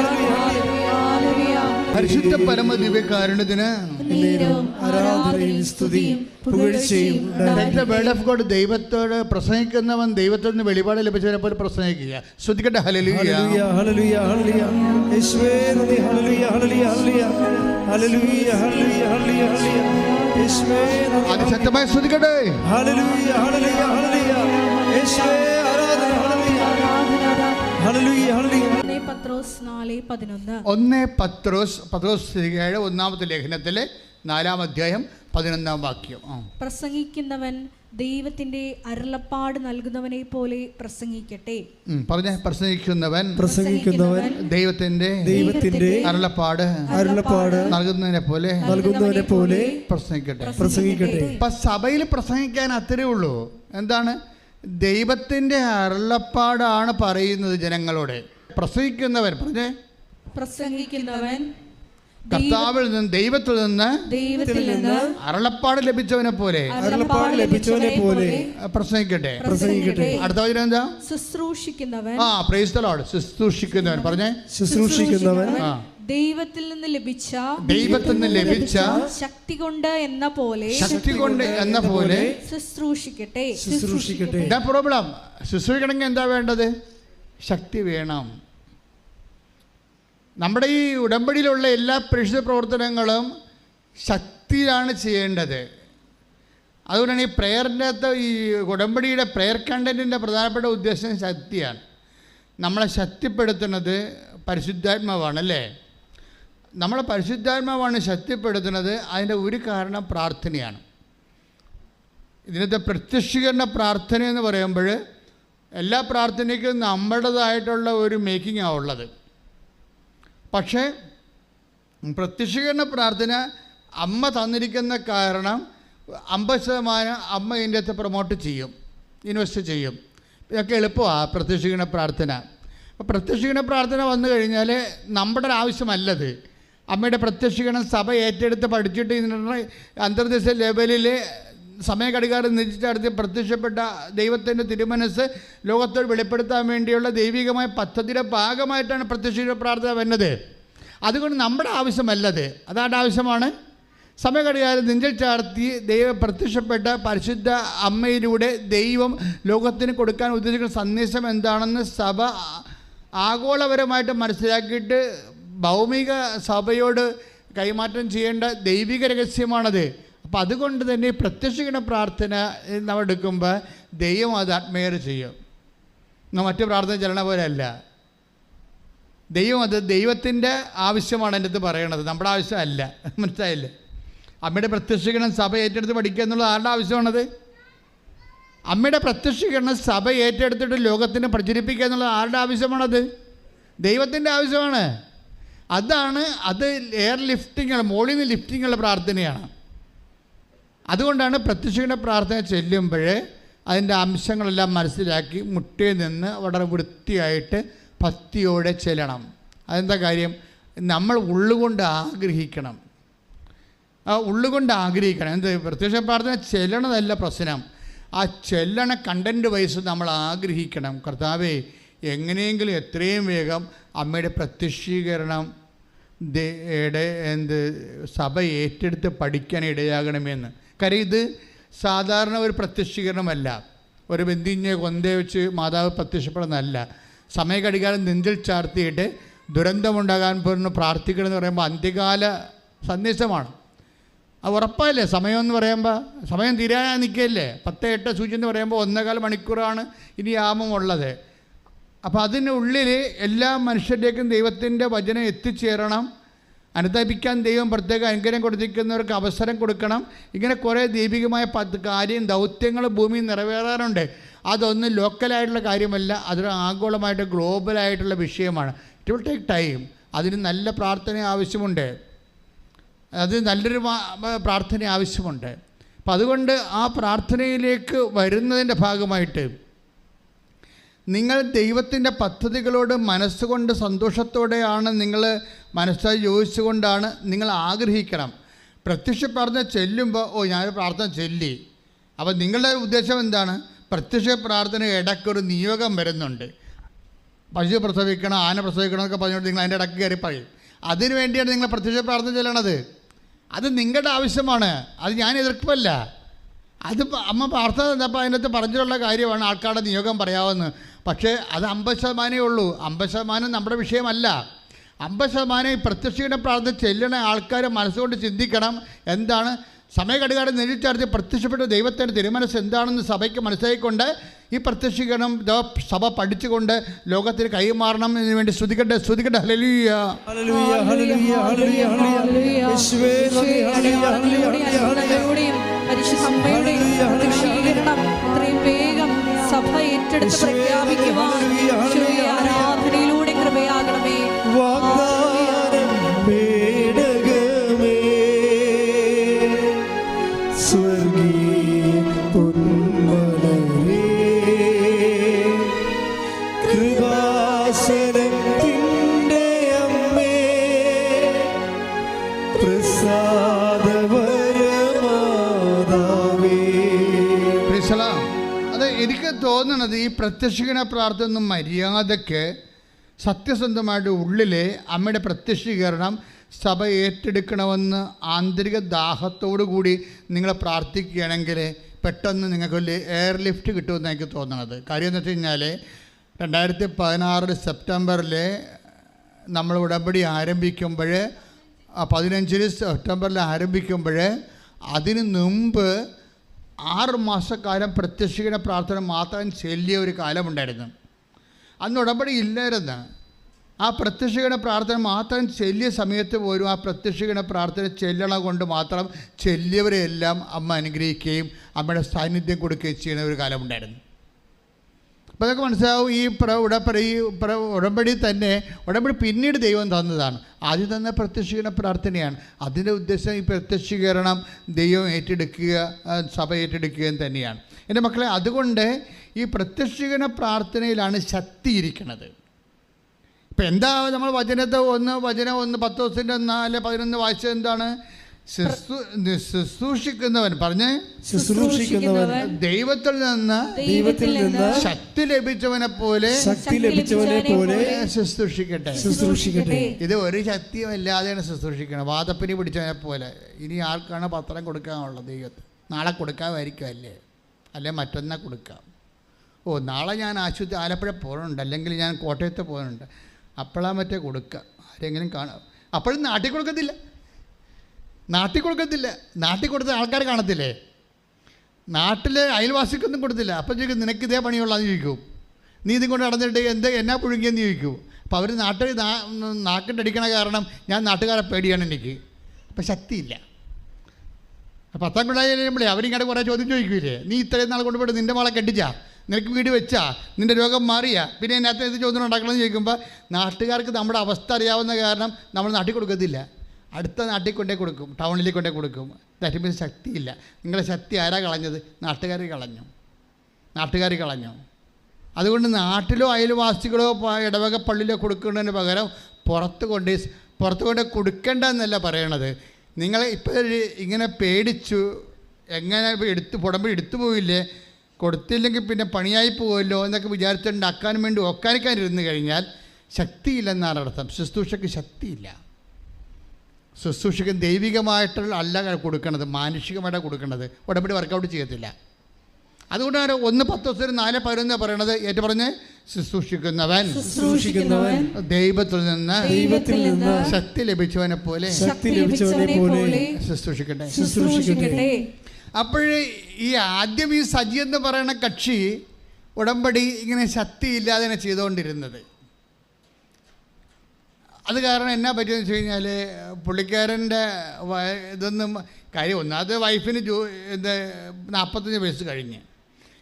ഹല്ലേലൂയ. പരിശുദ്ധ പരമ ദിവ്യകാരുണ്യത്തിന് ആരാധനയും സ്തുതിയും പുകഴ്ചയും ദ വേർഡ് ഓഫ് ഗോഡ്. ദൈവത്തോട് പ്രസംഗിക്കുന്നവൻ ദൈവത്തിൽ നിന്ന് വെളിപാട് ലഭിച്ചവരെ പോലെ പ്രസംഗിക്കുക. ശ്രദ്ധിക്കട്ടെ. ഹല്ലേലൂയ, ഹല്ലേലൂയ, ഹല്ലേലൂയ, ഹല്ലേലൂയ. യേശുവേ നന്ദി. ഹല്ലേലൂയ, ഹല്ലേലൂയ, ഹല്ലേലൂയ, ഹല്ലേലൂയ, ഹല്ലേലൂയ, ഹല്ലേലൂയ, ഹല്ലേലൂയ. യേശുവേ നന്ദി. അതിശക്തമായി ശ്രദ്ധിക്കട്ടെ. ഹല്ലേലൂയ, ഹല്ലേലൂയ, ഹല്ലേലൂയ. യേശുവേ ആരാധന. ഹല്ലേലൂയ, ഹല്ലേലൂയ, ഹല്ലേലൂയ. 1 പത്രോസ് 4:11. 1 പത്രോസ് 1 ലേഖനത്തിലെ 4 അധ്യായം 11-ാം വാക്യം. പ്രസംഗിക്കുന്നവൻ ദൈവത്തിന്റെ അരുളപ്പാട് നൽകുന്നവനെ പോലെ പ്രസംഗിക്കട്ടെ. പറഞ്ഞ പ്രസംഗിക്കുന്നവൻ ദൈവത്തിന്റെ അരുളപ്പാട് നൽകുന്നതിനെ പോലെ പ്രസംഗിക്കട്ടെ. അപ്പൊ സഭയിൽ പ്രസംഗിക്കാൻ അത്രേ ഉള്ളൂ. എന്താണ്? ദൈവത്തിന്റെ അരുളപ്പാടാണ് പറയുന്നത് ജനങ്ങളോട്. പ്രസംഗിക്കുന്നവൻ കർത്താവിൽ നിന്ന് ദൈവത്തിൽ നിന്ന് അരുളപ്പാട് ലഭിച്ചവനെ പോലെ പ്രസംഗിക്കട്ടെ. അടുത്ത വചനം എന്താ? ശുശ്രൂഷിക്കുന്നവൻ. Praise the lord. ശുശ്രൂഷിക്കുന്നവൻ. പറഞ്ഞേ, ശുശ്രൂഷിക്കുന്നവൻ ദൈവത്തിൽ നിന്ന് ലഭിച്ച ശക്തി കൊണ്ട് എന്ന പോലെ ശുശ്രൂഷിക്കട്ടെ. എന്താ പ്രോബ്ലം? ശുശ്രൂഷിക്കണമെങ്കിൽ എന്താ വേണ്ടത്? ശക്തി വേണം. നമ്മുടെ ഈ ഉടമ്പടിയിലുള്ള എല്ലാ പരിശുദ്ധ പ്രവർത്തനങ്ങളും ശക്തിയിലാണ് ചെയ്യേണ്ടത്. അതുകൊണ്ടാണ് ഈ പ്രേയറിൻ്റെ അകത്ത് ഈ ഉടമ്പടിയുടെ പ്രേയർ കണ്ടൻറ്റിൻ്റെ പ്രധാനപ്പെട്ട ഉദ്ദേശം ശക്തിയാണ്. നമ്മളെ ശക്തിപ്പെടുത്തുന്നത് പരിശുദ്ധാത്മാവാണല്ലേ. നമ്മളെ പരിശുദ്ധാത്മാവാണ് ശക്തിപ്പെടുത്തുന്നത്. അതിൻ്റെ ഒരു കാരണം പ്രാർത്ഥനയാണ്. ഇതിനകത്ത് പ്രത്യക്ഷീകരണ പ്രാർത്ഥന എന്ന് പറയുമ്പോൾ എല്ലാ പ്രാർത്ഥനയ്ക്കും നമ്മുടേതായിട്ടുള്ള ഒരു മേക്കിങ്ങാണ് ഉള്ളത്. പക്ഷേ പ്രത്യക്ഷീകരണ പ്രാർത്ഥന അമ്മ തന്നിരിക്കുന്ന കാരണം 50% അമ്മ ഇതിൻ്റെ അകത്ത് പ്രൊമോട്ട് ചെയ്യും, ഇൻവെസ്റ്റ് ചെയ്യും. ഇതൊക്കെ എളുപ്പമാണ് പ്രത്യക്ഷീകരണ പ്രാർത്ഥന. അപ്പോൾ പ്രത്യക്ഷീകരണ പ്രാർത്ഥന വന്നു കഴിഞ്ഞാൽ നമ്മുടെ ആവശ്യമല്ലത്. അമ്മയുടെ പ്രത്യക്ഷീകരണം സഭ ഏറ്റെടുത്ത് പഠിച്ചിട്ട് ഇതിനുള്ള അന്തർദേശ ലെവലിൽ സമയഘടികാരം നിശ്ചയിച്ചടുത്ത് പ്രത്യക്ഷപ്പെട്ട ദൈവത്തിൻ്റെ തിരുമനസ് ലോകത്തോട് വെളിപ്പെടുത്താൻ വേണ്ടിയുള്ള ദൈവികമായ പദ്ധതിയുടെ ഭാഗമായിട്ടാണ് പ്രത്യക്ഷീകരണ പ്രാർത്ഥന വരുന്നത്. അതുകൊണ്ട് നമ്മുടെ ആവശ്യമല്ലത്. അതാരുടെ ആവശ്യമാണ്? സമയഘടികാരം നെഞ്ചിൽ ചാർത്തി പ്രത്യക്ഷപ്പെട്ട പരിശുദ്ധ അമ്മയിലൂടെ ദൈവം ലോകത്തിന് കൊടുക്കാൻ ഉദ്ദേശിക്കുന്ന സന്ദേശം എന്താണെന്ന് സഭ ആഗോളപരമായിട്ട് മനസ്സിലാക്കിയിട്ട് ഭൗമിക സഭയോട് കൈമാറ്റം ചെയ്യേണ്ട ദൈവിക രഹസ്യമാണത്. അപ്പോൾ അതുകൊണ്ട് തന്നെ പ്രത്യക്ഷീകരണ പ്രാർത്ഥന നമ്മൾ എടുക്കുമ്പോൾ ദൈവം അത് അഡ്മയർ ചെയ്യും. മറ്റു പ്രാർത്ഥന ചെല്ലണ പോലെ അല്ല. ദൈവത്തിൻ്റെ ആവശ്യമാണ് എൻ്റെ അടുത്ത് പറയണത്, നമ്മുടെ ആവശ്യമല്ല. മനസ്സിലായില്ലേ? അമ്മയുടെ പ്രത്യക്ഷീകരണം സഭ ഏറ്റെടുത്ത് പഠിക്കുക എന്നുള്ളത് ആരുടെ ആവശ്യമാണത്? അമ്മയുടെ പ്രത്യക്ഷീകരണം സഭ ഏറ്റെടുത്തിട്ട് ലോകത്തിന് പ്രചരിപ്പിക്കുക എന്നുള്ളത് ആരുടെ ആവശ്യമാണത്? ദൈവത്തിൻ്റെ ആവശ്യമാണ്. അത് എയർ ലിഫ്റ്റിങ്ങുള്ള, മോളിൽ നിന്ന് ലിഫ്റ്റിങ്ങുള്ള പ്രാർത്ഥനയാണ്. അതുകൊണ്ടാണ് പ്രത്യക്ഷീകരണ പ്രാർത്ഥന ചെല്ലുമ്പോൾ അതിൻ്റെ അംശങ്ങളെല്ലാം മനസ്സിലാക്കി മുട്ടയിൽ നിന്ന് വളരെ വൃത്തിയായിട്ട് ഭക്തിയോടെ ചെല്ലണം. അതെന്താ കാര്യം? നമ്മൾ ഉള്ളുകൊണ്ട് ആഗ്രഹിക്കണം. എന്ത്? പ്രത്യക്ഷ പ്രാർത്ഥന ചെല്ലണതല്ല പ്രശ്നം. ആ ചെല്ലണ കണ്ടൻറ്റ് വൈസ് നമ്മൾ ആഗ്രഹിക്കണം. കർത്താവേ, എങ്ങനെയെങ്കിലും എത്രയും വേഗം അമ്മയുടെ പ്രത്യക്ഷീകരണം സഭ ഏറ്റെടുത്ത് പഠിക്കാൻ ഇടയാകണമെന്ന്. കാര്യം ഇത് സാധാരണ ഒരു പ്രത്യക്ഷീകരണമല്ല. ഒരു ബന്ധിഞ്ഞ കൊന്തയെ വെച്ച് മാതാവ് പ്രത്യക്ഷപ്പെടുന്നതല്ല. സമയഘടികാരം നെഞ്ചിൽ ചാർത്തിയിട്ട് ദുരന്തമുണ്ടാകാൻ പോലും പ്രാർത്ഥിക്കണം എന്ന് പറയുമ്പോൾ അന്ത്യകാല സന്ദേശമാണ്. അത് ഉറപ്പല്ലേ? സമയം എന്ന് പറയുമ്പോൾ സമയം തീരാനാ നിൽക്കുകയല്ലേ. 10:08 സൂചി എന്ന് പറയുമ്പോൾ 1.25 മണിക്കൂറാണ് ഇനി യാമമുള്ളത്. അപ്പോൾ അതിനുള്ളിൽ എല്ലാ മനുഷ്യരിലേക്കും ദൈവത്തിൻ്റെ വചനം എത്തിച്ചേരണം. അനുദപിക്കാൻ ദൈവം പ്രത്യേക അനുഗ്രഹം കൊടുത്തിരിക്കുന്നവർക്ക് അവസരം കൊടുക്കണം. ഇങ്ങനെ കുറേ ദൈവികമായ ദൗത്യങ്ങൾ ഭൂമിയിൽ നിറവേറാറുണ്ട്. അതൊന്നും ലോക്കലായിട്ടുള്ള കാര്യമല്ല, അതൊരു ആഗോളമായിട്ട് ഗ്ലോബലായിട്ടുള്ള വിഷയമാണ്. It will take time. അതിന് നല്ല പ്രാർത്ഥന ആവശ്യമുണ്ട്. നല്ലൊരു പ്രാർത്ഥന ആവശ്യമുണ്ട്. അപ്പം അതുകൊണ്ട് ആ പ്രാർത്ഥനയിലേക്ക് വരുന്നതിൻ്റെ ഭാഗമായിട്ട് നിങ്ങൾ ദൈവത്തിൻ്റെ പദ്ധതികളോട് മനസ്സുകൊണ്ട് സന്തോഷത്തോടെയാണ് നിങ്ങൾ മനസ്സായി യോജിച്ചുകൊണ്ടാണ് നിങ്ങൾ ആഗ്രഹിക്കണം. പ്രത്യക്ഷ പ്രാർത്ഥന ചെല്ലുമ്പോൾ ഞാനൊരു പ്രാർത്ഥന ചെല്ലി. അപ്പോൾ നിങ്ങളുടെ ഉദ്ദേശം എന്താണ്? പ്രത്യക്ഷ പ്രാർത്ഥന ഇടയ്ക്കൊരു നിയോഗം വരുന്നുണ്ട്. പശു പ്രസവിക്കണം, ആന പ്രസവിക്കണം എന്നൊക്കെ പറഞ്ഞുകൊണ്ട് നിങ്ങൾ അതിൻ്റെ ഇടയ്ക്ക് കയറി പറയും. അതിനു വേണ്ടിയാണ് നിങ്ങൾ പ്രത്യക്ഷ പ്രാർത്ഥന ചെല്ലണത്. അത് നിങ്ങളുടെ ആവശ്യമാണ്. അത് ഞാൻ എതിർപ്പല്ല. അത് അമ്മ പ്രാർത്ഥന തന്നപ്പോൾ അതിനകത്ത് പറഞ്ഞിട്ടുള്ള കാര്യമാണ് ആൾക്കാരുടെ നിയോഗം പറയാമെന്ന്. പക്ഷേ അത് 50% ഉള്ളൂ. 50% നമ്മുടെ വിഷയമല്ല. 50% ഈ പ്രത്യക്ഷീകരണ പ്രാർത്ഥന ചെല്ലണ ആൾക്കാർ മനസ്സുകൊണ്ട് ചിന്തിക്കണം. എന്താണ്? സമയഘടികാരം നിരീക്ഷാർത്ഥി പ്രത്യക്ഷപ്പെട്ട ദൈവത്തിൻ്റെ തിരുമനസ് എന്താണെന്ന് സഭയ്ക്ക് മനസ്സിലാക്കിക്കൊണ്ട് ഈ പ്രത്യക്ഷീകരണം സഭ പഠിച്ചുകൊണ്ട് ലോകത്തിന് കൈമാറണം എന്ന് വേണ്ടി സ്തുതിക്കട്ടെ. ഹല്ലേലൂയ, ഹല്ലേലൂയ, ഹല്ലേലൂയ, ഹല്ലേലൂയ, ഹല്ലേലൂയ. യേശുവേ നന്ദി, ഹല്ലേലൂയ, ഹല്ലേലൂയ, ഹല്ലേലൂയ. പരിശുദ്ധമ്മയുടെ പ്രത്യക്ഷീകരണം എത്രയും വേഗം സഭ ഏറ്റെടുത്ത് പ്രഖ്യാപിക്കുവാൻ ആരാധനയിലൂടെ കൃപയാകണമേ. വാഗ്ദാനം പേടകമേ, സ്വർഗീയ പൊന്മലരേ, കൃപാസനത്തിൻ്റെ അമ്മേ, പ്രസാദവരമാതാവേ. അത് എനിക്ക് തോന്നുന്നത് ഈ പ്രത്യക്ഷീകരണ പ്രാർത്ഥന മര്യാദയ്ക്ക് സത്യസന്ധമായിട്ട് ഉള്ളിലെ അമ്മയുടെ പ്രത്യക്ഷീകരണം സഭ ഏറ്റെടുക്കണമെന്ന് ആന്തരിക ദാഹത്തോടു കൂടി നിങ്ങൾ പ്രാർത്ഥിക്കുകയാണെങ്കിൽ പെട്ടെന്ന് നിങ്ങൾക്ക് എയർ ലിഫ്റ്റ് കിട്ടുമെന്ന് എനിക്ക് തോന്നുന്നത്. കാര്യം എന്ന് വെച്ച് കഴിഞ്ഞാൽ 2016 സെപ്റ്റംബറിൽ നമ്മൾ ഉടമ്പടി ആരംഭിക്കുമ്പോൾ 15 സെപ്റ്റംബറിൽ ആരംഭിക്കുമ്പോൾ അതിന് മുമ്പ് 6 മാസക്കാലം പ്രത്യക്ഷീകരണ പ്രാർത്ഥന മാത്രം ചെല്ലിയ ഒരു കാലമുണ്ടായിരുന്നു. അന്ന് ഉടമ്പടി ഇല്ലായിരുന്നു. ആ പ്രത്യക്ഷീകരണ പ്രാർത്ഥന മാത്രം ചെല്ലിയ സമയത്ത് പോലും ആ പ്രത്യക്ഷീകരണ പ്രാർത്ഥന ചെല്ലണം കൊണ്ട് മാത്രം ചെല്ലിയവരെയെല്ലാം അമ്മ അനുഗ്രഹിക്കുകയും അമ്മയുടെ സാന്നിധ്യം കൊടുക്കുകയും ചെയ്യുന്ന ഒരു കാലമുണ്ടായിരുന്നു. അപ്പോൾ അതൊക്കെ മനസ്സിലാവും. ഈ ഉടമ്പടി തന്നെ ഉടമ്പടി പിന്നീട് ദൈവം തന്നതാണ്. ആദ്യം തന്നെ പ്രത്യക്ഷീകരണ പ്രാർത്ഥനയാണ്. അതിൻ്റെ ഉദ്ദേശം ഈ പ്രത്യക്ഷീകരണം ദൈവം ഏറ്റെടുക്കുക, സഭ ഏറ്റെടുക്കുകയും തന്നെയാണ്. എൻ്റെ മക്കളെ, അതുകൊണ്ട് ഈ പ്രത്യക്ഷീകരണ പ്രാർത്ഥനയിലാണ് ശക്തി ഇരിക്കുന്നത്. ഇപ്പം എന്താ നമ്മൾ വചനം 10 ദിവസത്തിൻ്റെ 4-11 വായിച്ചത് എന്താണ്? ശുശ്രൂഷിക്കുന്നവൻ പറഞ്ഞേ, ശുശ്രൂഷിക്കുന്നവൻ ദൈവത്തിൽ നിന്ന് ശക്തി ലഭിച്ചവനെ പോലെ ശുശ്രൂഷിക്കട്ടെ. ഇത് ഒരു ശക്തിയും ഇല്ലാതെയാണ് ശുശ്രൂഷിക്കണം. വാദപ്പിനി പിടിച്ചവനെ പോലെ. ഇനി ആർക്കാണ് പത്രം കൊടുക്കാനുള്ളത്? ദൈവത്തിന് നാളെ കൊടുക്കാമായിരിക്കും, അല്ലേ മറ്റൊന്നാ കൊടുക്കാം. നാളെ ഞാൻ ആലപ്പുഴ പോകുന്നുണ്ട്, അല്ലെങ്കിൽ ഞാൻ കോട്ടയത്ത് പോകുന്നുണ്ട്, അപ്പോഴാ മറ്റേ കൊടുക്കുക. ആരെങ്കിലും കാണാം. അപ്പോഴും നാട്ടിൽ കൊടുക്കത്തില്ല. നാട്ടിൽ കൊടുത്ത ആൾക്കാർ കാണത്തില്ലേ? നാട്ടിലെ അയൽവാസിക്കൊന്നും കൊടുത്തില്ല. അപ്പം ചോദിക്കും, നിനക്ക് ഇതേ പണിയുള്ളതെന്ന് ചോദിക്കും. നീ ഇതും കൊണ്ട് നടന്നിട്ട് എന്നാ പുഴുങ്ങിയെന്ന് ചോദിക്കും. അപ്പോൾ അവർ നാക്കിട്ടടിക്കണ കാരണം ഞാൻ നാട്ടുകാരെ പേടിയാണ് എനിക്ക്. അപ്പം ശക്തിയില്ല. 10 കൊണ്ടായി കഴിയുമ്പോഴേ അവരിങ്ങോട്ട് കുറേ ചോദ്യം ചോദിക്കൂലേ, നീ ഇത്രയും നാൾ കൊണ്ടുപോയിട്ട് നിൻ്റെ മോളെ കെട്ടിച്ചാ, നിനക്ക് വീട് വെച്ചാ, നിൻ്റെ രോഗം മാറിയാ, പിന്നെ അതിനകത്ത് ഇത് ചോദ്യം ഉണ്ടാക്കണമെന്ന് ചോദിക്കുമ്പോൾ നാട്ടുകാർക്ക് നമ്മുടെ അവസ്ഥ അറിയാവുന്ന കാരണം നമ്മൾ നാട്ടിൽ കൊടുക്കത്തില്ല. അടുത്ത നാട്ടിൽ കൊണ്ടേ കൊടുക്കും, ടൗണിലേക്ക് കൊണ്ടേ കൊടുക്കും. ദാറ്റ് മീൻസ് ശക്തിയില്ല. നിങ്ങളുടെ ശക്തി ആരാ കളഞ്ഞത്? നാട്ടുകാർ കളഞ്ഞു. അതുകൊണ്ട് നാട്ടിലോ അയൽവാസികളോ ഇടവക പള്ളിയിലോ കൊടുക്കുന്നതിന് പകരം പുറത്ത് കൊണ്ട് കൊടുക്കേണ്ട എന്നല്ല പറയണത്. നിങ്ങൾ ഇപ്പോൾ ഇങ്ങനെ പേടിച്ചു, എങ്ങനെ ഉടമ്പടി എടുത്തു പോയില്ലേ, കൊടുത്തില്ലെങ്കിൽ പിന്നെ പണിയായി പോകുമല്ലോ എന്നൊക്കെ വിചാരിച്ചുണ്ടാക്കാൻ വേണ്ടി ഒക്കാനിക്കാനിരുന്ന് കഴിഞ്ഞാൽ ശക്തിയില്ലെന്നാണ് അർത്ഥം. ശുശ്രൂഷയ്ക്ക് ശക്തിയില്ല. ശുശ്രൂഷയ്ക്ക് ദൈവികമായിട്ടുള്ള അല്ല കൊടുക്കണത്, മാനുഷികമായിട്ടാണ് കൊടുക്കുന്നത്. ഉടമ്പടി വർക്കൗട്ട് ചെയ്യത്തില്ല. അതുകൊണ്ടാണ് 1-10 4-11 പറയണത്. ഏറ്റു പറഞ്ഞ് ശുശ്രൂഷിക്കുന്നവൻ ദൈവത്തിൽ നിന്ന് ശക്തി ലഭിച്ചവനെ പോലെ ശുശ്രൂഷിക്കട്ടെ. അപ്പോഴേ ഈ ആദ്യം ഈ സജി എന്ന് പറയുന്ന കക്ഷി ഉടമ്പടി ഇങ്ങനെ ശക്തിയില്ലാതെ ചെയ്തുകൊണ്ടിരുന്നത്. അത് കാരണം എന്നാ പറ്റിയെന്ന് വെച്ച് കഴിഞ്ഞാൽ പുള്ളിക്കാരൻ്റെ ഇതൊന്നും കാര്യം. ഒന്നാമത്തെ വൈഫിന് 45 വയസ്സ് കഴിഞ്ഞ്,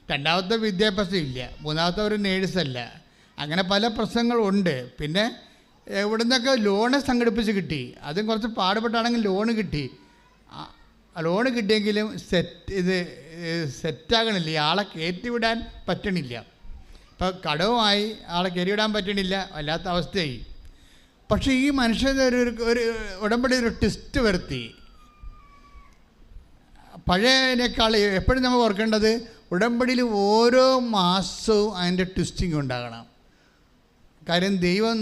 രണ്ടാമത്തെ വിദ്യാഭ്യാസം ഇല്ല, മൂന്നാമത്തെ ഒരു നേഴ്സല്ല, അങ്ങനെ പല പ്രശ്നങ്ങളുണ്ട്. പിന്നെ എവിടെ നിന്നൊക്കെ ലോണ് സംഘടിപ്പിച്ച് കിട്ടി, അതും കുറച്ച് പാടുപെട്ടാണെങ്കിൽ ലോണ് കിട്ടി. ലോണ് കിട്ടിയെങ്കിലും സെറ്റാകണില്ല, ആളെ കയറ്റിവിടാൻ പറ്റണില്ല. ഇപ്പോൾ കടവുമായി ആളെ കയറിവിടാൻ പറ്റണില്ല, വല്ലാത്ത അവസ്ഥയായി. പക്ഷേ ഈ മനുഷ്യൻ്റെ ഒരു ഉടമ്പടി ഒരു ട്വിസ്റ്റ് വരുത്തി. പഴയതിനേക്കാൾ എപ്പോഴും നമ്മൾ ഓർക്കേണ്ടത് ഉടമ്പടിയിൽ ഓരോ മാസവും അതിൻ്റെ ട്വിസ്റ്റിംഗ് ഉണ്ടാകണം. കാര്യം ദൈവം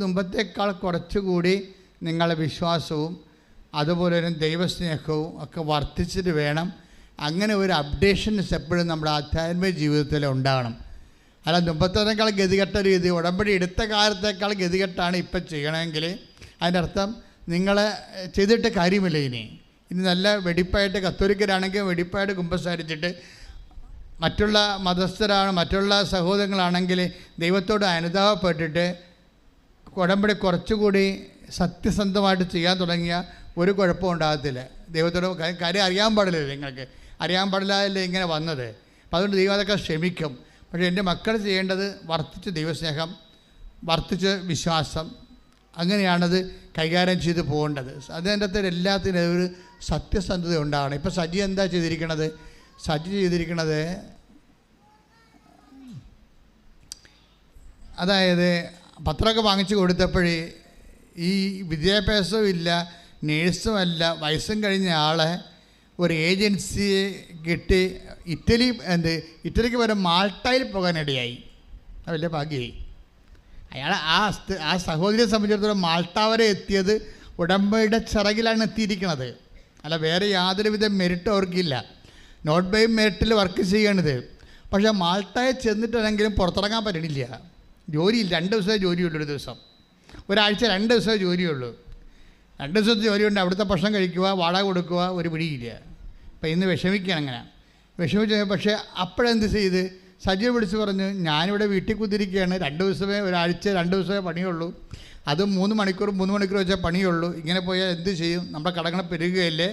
മുമ്പത്തേക്കാൾ കുറച്ചുകൂടി നിങ്ങളുടെ വിശ്വാസവും അതുപോലെ തന്നെ ദൈവസ്നേഹവും ഒക്കെ വർദ്ധിച്ചിട്ട് വേണം. അങ്ങനെ ഒരു അപ്ഡേഷൻസ് എപ്പോഴും നമ്മുടെ ആധ്യാത്മിക ജീവിതത്തിൽ ഉണ്ടാകണം. അല്ല മുമ്പത്തേക്കാൾ ഗതികെട്ട രീതി, ഉടമ്പടി എടുത്ത കാലത്തേക്കാൾ ഗതികെട്ടാണ് ഇപ്പം ചെയ്യണമെങ്കിൽ അതിൻ്റെ അർത്ഥം നിങ്ങൾ ചെയ്തിട്ട് കാര്യമില്ല. ഇനി നല്ല വെടിപ്പായിട്ട് കത്തോലിക്കരാണെങ്കിൽ വെടിപ്പായിട്ട് കുമ്പസാരിച്ചിട്ട്, മറ്റുള്ള മതസ്ഥരാണ്, മറ്റുള്ള സഹോദരങ്ങളാണെങ്കിൽ ദൈവത്തോട് അനുതാപപ്പെട്ടിട്ട് ഉടമ്പടി കുറച്ചുകൂടി സത്യസന്ധമായിട്ട് ചെയ്യാൻ തുടങ്ങിയ ഒരു കുഴപ്പവും ഉണ്ടാകത്തില്ല. ദൈവത്തോട് കാര്യം അറിയാൻ പാടില്ലല്ലോ, നിങ്ങൾക്ക് അറിയാൻ പാടില്ലല്ലേ ഇങ്ങനെ വന്നത്. അപ്പോൾ അതുകൊണ്ട് ദൈവം അതൊക്കെ ക്ഷമിക്കും. പക്ഷേ എൻ്റെ മക്കൾ ചെയ്യേണ്ടത് വർദ്ധിച്ച് ദൈവസ്നേഹം, വർദ്ധിച്ച് വിശ്വാസം, അങ്ങനെയാണത് കൈകാര്യം ചെയ്ത് പോകേണ്ടത്. അതിൻ്റെ അകത്ത് എല്ലാത്തിനും ഒരു സത്യസന്ധത ഉണ്ടാകണം. ഇപ്പോൾ സജി എന്താ ചെയ്തിരിക്കണത്? സജി ചെയ്തിരിക്കണത് അതായത് പത്രമൊക്കെ വാങ്ങിച്ചു കൊടുത്തപ്പോഴേ ഈ വിദ്യാഭ്യാസവും ഇല്ല, നേഴ്സുമല്ല, വയസ്സും കഴിഞ്ഞ ആളെ ഒരു ഏജൻസിയെ കിട്ടി ഇറ്റലിക്ക് വരെ മാൾട്ടയിൽ പോകാനിടയായി. അത് വലിയ ഭാഗ്യമായി. അയാൾ ആ സഹോദരിയെ സംബന്ധിച്ചിടത്തോളം മാൾട്ട വരെ എത്തിയത് ഉടമ്പടിയുടെ ചിറകിലാണ് എത്തിയിരിക്കുന്നത്. അല്ല വേറെ യാതൊരുവിധ മെറിറ്റും അവർക്കില്ല. നോട്ട് ബൈ മെറിറ്റിൽ വർക്ക് ചെയ്യണത്. പക്ഷേ മാൾട്ടയിൽ ചെന്നിട്ടാണെങ്കിലും പുറത്തിറങ്ങാൻ പറ്റണില്ല. ജോലിയില്ല. 2 ദിവസമേ ജോലിയുള്ളൂ. ഒരു ദിവസം, ഒരാഴ്ച 2 ദിവസമേ ജോലിയുള്ളൂ. 2 ദിവസത്തെ ജോലിയുണ്ട്. അവിടുത്തെ ഭക്ഷണം കഴിക്കുക, വാടക കൊടുക്കുക, ഒരു പിടിയില്ല. അപ്പം ഇന്ന് വിഷമിക്കുകയാണ്. അങ്ങനെ വിഷമിച്ച്, പക്ഷേ അപ്പോഴെന്ത് ചെയ്ത് സജീവ് വിളിച്ച് പറഞ്ഞു, ഞാനിവിടെ വീട്ടിൽ കുത്തിരിക്കുകയാണ്, 2 ദിവസമേ, ഒരാഴ്ച 2 ദിവസമേ പണിയുള്ളൂ, അതും 3 മണിക്കൂർ വെച്ചാൽ പണിയുള്ളൂ. ഇങ്ങനെ പോയാൽ എന്ത് ചെയ്യും? നമ്മുടെ കടങ്ങൾ പെരുകുകയല്ലേ,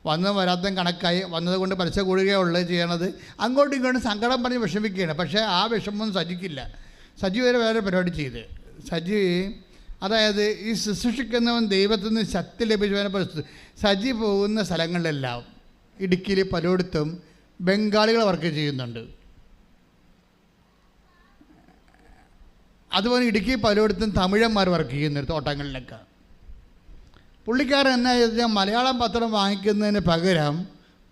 വന്നതും വരാത്തതും കണക്കായി, വന്നത് കൊണ്ട് പലിശ കൂടുകയുള്ളൂ ചെയ്യണത്. അങ്ങോട്ടും ഇങ്ങോട്ടും സങ്കടം പറഞ്ഞ് വിഷമിക്കുകയാണ്. പക്ഷേ ആ വിഷമൊന്നും സജിക്കില്ല. സജി വേറെ പരിപാടി ചെയ്ത്. സജി അതായത് ഈ ശുശ്രൂഷിക്കുന്നവൻ ദൈവത്തിൽ നിന്ന് ശക്തി ലഭിച്ചവനെ പരിസ്ഥിതി. സജി പോകുന്ന സ്ഥലങ്ങളിലെല്ലാം, ഇടുക്കിയിൽ പലയിടത്തും ബംഗാളികൾ വർക്ക് ചെയ്യുന്നുണ്ട്. അതുപോലെ ഇടുക്കി പലയിടത്തും തമിഴന്മാർ വർക്ക് ചെയ്യുന്നുണ്ട് തോട്ടങ്ങളിലൊക്കെ. പുള്ളിക്കാരൻ എന്നാ ചെയ്താൽ മലയാളം പത്രം വാങ്ങിക്കുന്നതിന് പകരം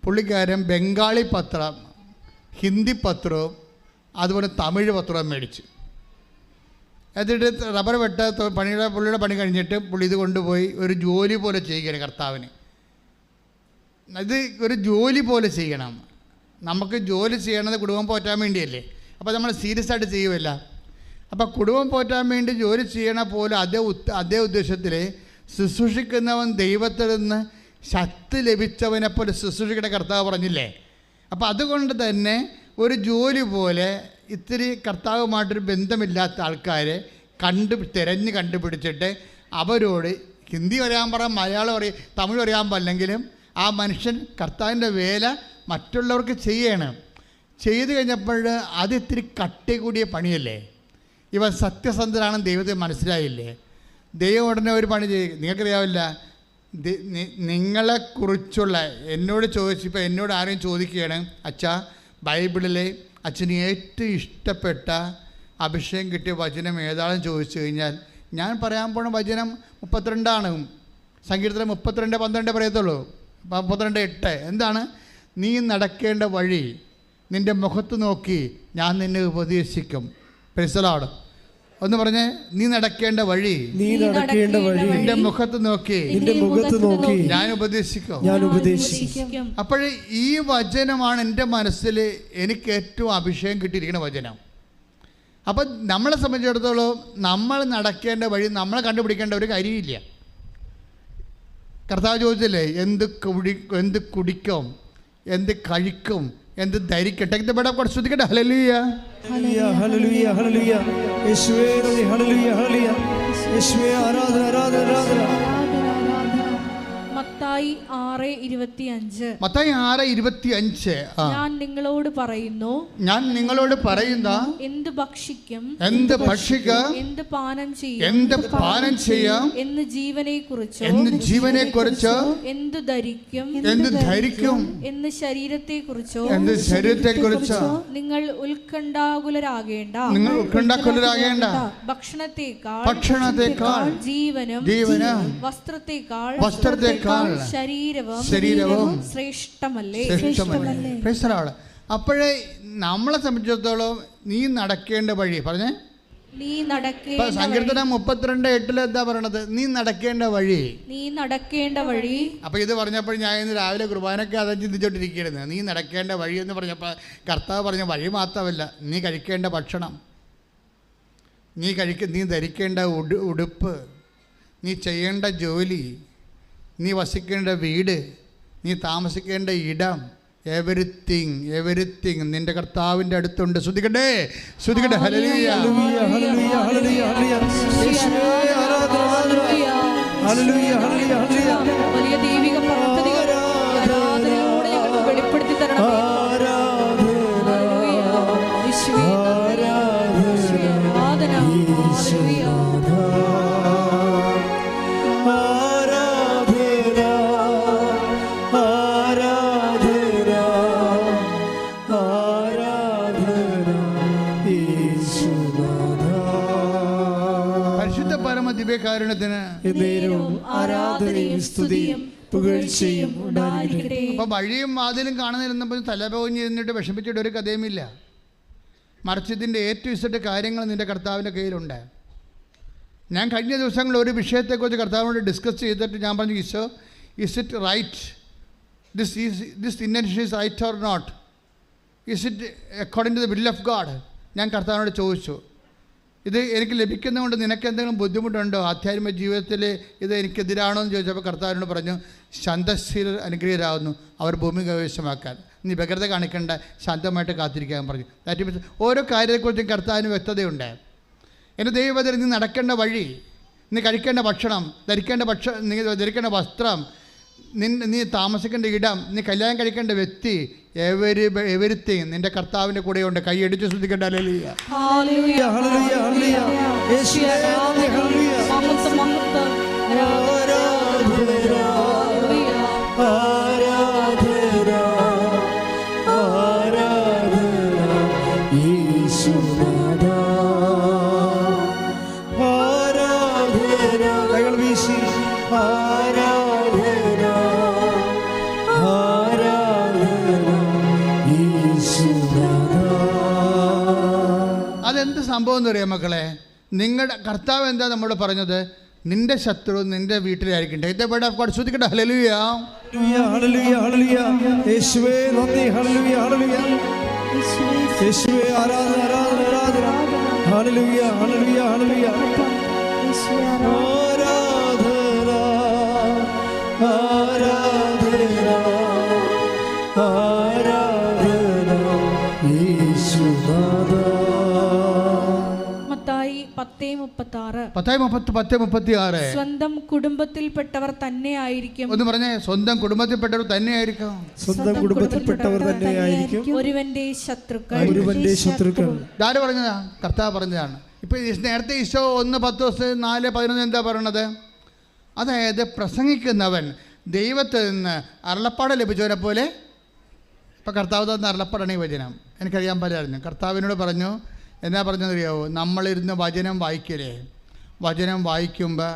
പുള്ളിക്കാരൻ ബംഗാളി പത്രം, ഹിന്ദി പത്രവും അതുപോലെ തമിഴ് പത്രവും മേടിച്ചു. എന്നിട്ട് റബ്ബർ പുള്ളിയുടെ പണി കഴിഞ്ഞിട്ട് പുള്ളി ഇത് കൊണ്ടുപോയി ഒരു ജോലി പോലെ ചെയ്യുകയാണ് കർത്താവിന്. ഇത് ഒരു ജോലി പോലെ ചെയ്യണം. നമുക്ക് ജോലി ചെയ്യണത് കുടുംബം പോറ്റാൻ വേണ്ടിയല്ലേ. അപ്പോൾ നമ്മൾ സീരിയസ് ആയിട്ട് ചെയ്യുമല്ല. അപ്പോൾ കുടുംബം പോറ്റാൻ വേണ്ടി ജോലി ചെയ്യണ പോലെ അതേ ഉദ്ദേശത്തിൽ ശുശ്രൂഷിക്കുന്നവൻ ദൈവത്തിൽ നിന്ന് ശക്തി ലഭിച്ചവനെപ്പോലെ ശുശ്രൂഷിക്കുന്ന കർത്താവ് പറഞ്ഞില്ലേ. അപ്പോൾ അതുകൊണ്ട് തന്നെ ഒരു ജോലി പോലെ ഇത്തിരി കർത്താവുമായിട്ടൊരു ബന്ധമില്ലാത്ത ആൾക്കാരെ തിരഞ്ഞ് കണ്ടുപിടിച്ചിട്ട് അവരോട് ഹിന്ദി അറിയാൻ പറയാം, മലയാളം അറിയാം, തമിഴ് അറിയാൻ പാടില്ലെങ്കിലും ആ മനുഷ്യൻ കർത്താവിൻ്റെ വേല മറ്റുള്ളവർക്ക് ചെയ്യണം. ചെയ്തു കഴിഞ്ഞപ്പോൾ അത് ഇത്തിരി കട്ടി കൂടിയ പണിയല്ലേ. ഇവൻ സത്യസന്ധനാണെന്ന് ദൈവത്തെ മനസ്സിലായില്ലേ. ദൈവം ഉടനെ ഒരു പണി ചെയ്യും. നിങ്ങൾക്കറിയാവില്ല, നിങ്ങളെക്കുറിച്ചുള്ള എന്നോട് ചോദിച്ചപ്പോൾ എന്നോട് ആരെയും ചോദിക്കുകയാണ്, അച്ഛാ ബൈബിളിലെ അച്ഛന് ഏറ്റവും ഇഷ്ടപ്പെട്ട അഭിഷേകം കിട്ടിയ വചനം ഏതാണെന്ന് ചോദിച്ചു കഴിഞ്ഞാൽ ഞാൻ പറയാൻ പോണ വചനം 32 സങ്കീർത്തനം 32:12 പറയത്തുള്ളൂ. 32:8 എന്താണ്? നീ നടക്കേണ്ട വഴി നിൻ്റെ മുഖത്ത് നോക്കി ഞാൻ നിന്നെ ഉപദേശിക്കും. Price the Lord. ഒന്ന് പറഞ്ഞേ, നീ നടക്കേണ്ട വഴി നിന്റെ മുഖത്ത് നോക്കി ഞാൻ ഉപദേശിക്കും. അപ്പോഴേ ഈ വചനമാണ് എൻ്റെ മനസ്സിൽ എനിക്ക് ഏറ്റവും അഭിഷേകം കിട്ടിയിരിക്കുന്ന വചനം. അപ്പം നമ്മളെ സംബന്ധിച്ചിടത്തോളം നമ്മൾ നടക്കേണ്ട വഴി നമ്മളെ കണ്ടുപിടിക്കേണ്ട ഒരു കാര്യമില്ല. കർത്താവ് ചോദിച്ചില്ലേ, എന്ത് കുടിക്കും, എന്ത് കഴിക്കും, എന്ത് ധരിക്കട്ടെ. ശ്രദ്ധിക്കട്ടെ. ഹല്ലേലൂയ, ഹല്ലേലൂയ, ഹല്ലേലൂയ. യേശുവേ നന്ദി. ഹല്ലേലൂയ, ഹല്ലേലൂയ. യേശുവേ ആരാധന, ആരാധന, ആരാധന. മത്തായി 6:25. മത്തായി 6:25. ഞാൻ നിങ്ങളോട് പറയുന്ന എന്ത് ഭക്ഷിക്കും, എന്ത് പാനം ചെയ്യാം, എന്ന് ജീവനെക്കുറിച്ചോ എന്ത് ധരിക്കും, എന്ന് ശരീരത്തെക്കുറിച്ചോ നിങ്ങൾ ഉത്കണ്ഠാകുലരാകേണ്ട. ഭക്ഷണത്തെക്കാൾ ജീവനും വസ്ത്രത്തെക്കാൾ ശരീരവും ശ്രേഷ്ഠമല്ലേ. അപ്പോഴേ നമ്മളെ സംബന്ധിച്ചിടത്തോളം നീ നടക്കേണ്ട വഴി പറഞ്ഞേ. സങ്കീർത്തനം 32:8 എന്താ പറയണത്? നീ നടക്കേണ്ട വഴി. അപ്പൊ ഇത് പറഞ്ഞപ്പോൾ ഞാൻ ഇന്ന് രാവിലെ കുർബാനയ്ക്ക് അത് ചിന്തിച്ചോണ്ടിരിക്കുകയായിരുന്നു. നീ നടക്കേണ്ട വഴി എന്ന് പറഞ്ഞപ്പോൾ കർത്താവ് പറഞ്ഞ വഴി മാത്രമല്ല, നീ കഴിക്കേണ്ട ഭക്ഷണം, നീ ധരിക്കേണ്ട ഉടുപ്പ്, നീ ചെയ്യേണ്ട ജോലി, നീ വസിക്കേണ്ട വീട്, നീ താമസിക്കേണ്ട ഇടം, എവരിത്തിങ് നിന്റെ കർത്താവിൻ്റെ അടുത്തുണ്ട്. ശ്രുതിക്കട്ടെ, ശ്രുതിക്കട്ടെ. ഹല്ലേലൂയ, ഹല്ലേലൂയ, ഹല്ലേലൂയ, ഹല്ലേലൂയ. യേശുവേ ആരാധന, ഹല്ലേലൂയ, ഹല്ലേലൂയ, ഹല്ലേലൂയ. വലിയ ദൈവിക പദ്ധതികൾ ആരാധനയോടെ ഞങ്ങൾക്ക് വെളിപ്പെടുത്തി തരണമേ. യേശുവേ, ആരാധന. ഹല്ലേലൂയ. പരിശുദ്ധ പരമ ദിവ്യകാരുണ്യത്തിന് ആരാധനയും സ്തുതിയും പുകഴ്ചയും ഉണ്ടായിരിക്കട്ടെ. അപ്പോൾ വഴിയും വാതിലും കാണുന്നില്ലെന്നപ്പോൾ തലപോഞ്ഞ് ഇരുന്നിട്ട് വിഷമിച്ചിട്ട് ഒരു കഥയുമില്ല. മറിച്ച് ഇതിൻ്റെ ഏറ്റവും കാര്യങ്ങൾ നിൻ്റെ കർത്താവിൻ്റെ കയ്യിലുണ്ട്. ഞാൻ കഴിഞ്ഞ ദിവസങ്ങളിൽ ഒരു വിഷയത്തെക്കുറിച്ച് കർത്താവിനോട് ഡിസ്കസ് ചെയ്തിട്ട് ഞാൻ പറഞ്ഞു, Eesho, is it right, this intention is right or not, is it according to the will of God? ഞാൻ കർത്താവിനോട് ചോദിച്ചു, ഇത് എനിക്ക് ലഭിക്കുന്നതുകൊണ്ട് നിനക്ക് എന്തെങ്കിലും ബുദ്ധിമുട്ടുണ്ടോ? ആധ്യാത്മിക ജീവിതത്തിൽ ഇത് എനിക്കെതിരാണോ എന്ന് ചോദിച്ചപ്പോൾ കർത്താവിനോട് പറഞ്ഞു, ശാന്തശീലർ അനുഗ്രഹീതരാകുന്നു, അവർ ഭൂമി കൈവശമാക്കാൻ. നീ വ്യഗ്രത കാണിക്കേണ്ട, ശാന്തമായിട്ട് കാത്തിരിക്കാൻ പറഞ്ഞു. ദാറ്റ് മീൻസ് ഓരോ കാര്യത്തെക്കുറിച്ചും കർത്താവിന് വ്യക്തതയുണ്ട്. എൻ്റെ ദൈവത്തിൽ നീ നടക്കേണ്ട വഴി, നീ കഴിക്കേണ്ട ഭക്ഷണം, നീ ധരിക്കേണ്ട വസ്ത്രം, നീ താമസിക്കേണ്ട ഇടം, നീ കല്യാണം കഴിക്കേണ്ട വ്യക്തി, എവരിത്തിങ് നിന്റെ കർത്താവിൻ്റെ കൂടെയുണ്ട്. കൈയടിച്ച് ശ്രദ്ധിക്കേണ്ട. ഹല്ലേലൂയ, ഹല്ലേലൂയ, ഹല്ലേലൂയ, ഹല്ലേലൂയ. യേശുവേ ഹല്ലേലൂയ. മഹത്വം, മഹത്വം. കൈകൾ വീശി അതെന്ത് സംഭവം എന്ന് പറയാം മക്കളെ? നിങ്ങളുടെ കർത്താവ് എന്താ നമ്മോട് പറഞ്ഞത്? നിന്റെ ശത്രു നിന്റെ വീട്ടിലായിരിക്കട്ടെ. ഇത് വേർഡ് ഓഫ് ഗോഡ്. ശ്രദ്ധിക്കട്ടെ. ഹല്ലേലൂയ, ഹല്ലേലൂയ, ഹല്ലേലൂയ. യേശുവേ നന്ദി. ഹല്ലേലൂയ, ഹല്ലേലൂയ. യേശുവേ ആരാധന, ആരാധന, ആരാധന. ഹല്ലേലൂയ, ഹല്ലേലൂയ, ഹല്ലേലൂയ. ആരാധന, ആരാധന, ആരാധന യേശുനാഥാ. മത്തായി 10:36. 10:36. സ്വന്തം കുടുംബത്തിൽപ്പെട്ടവർ തന്നെ ആയിരിക്കും. ഒന്ന് പറഞ്ഞേ, സ്വന്തം കുടുംബത്തിൽപ്പെട്ടവർ തന്നെയായിരിക്കും. സ്വന്തം കുടുംബത്തിൽപ്പെട്ടവർ തന്നെയായിരിക്കും ഒരുവന്റെ ശത്രുക്കൾ. ഒരുവന്റെ ശത്രുക്കൾ. ആര് പറഞ്ഞതാ? കർത്താവ് പറഞ്ഞതാണ്. ഇപ്പോൾ നേരത്തെ ഈശോ 1:10-4:11 എന്താ പറയണത്? അതായത് പ്രസംഗിക്കുന്നവൻ ദൈവത്തിൽ നിന്ന് അരുളപ്പാട് ലഭിച്ചവരെ പോലെ. ഇപ്പോൾ കർത്താവ് തന്ന അരുളപ്പാടാണ് ഈ വചനം. എനിക്കറിയാൻ പലറിഞ്ഞു. കർത്താവിനോട് പറഞ്ഞു, എന്നാ പറഞ്ഞതറിയാവോ? നമ്മളിരുന്ന് വചനം വായിക്കലേ, വചനം വായിക്കുമ്പോൾ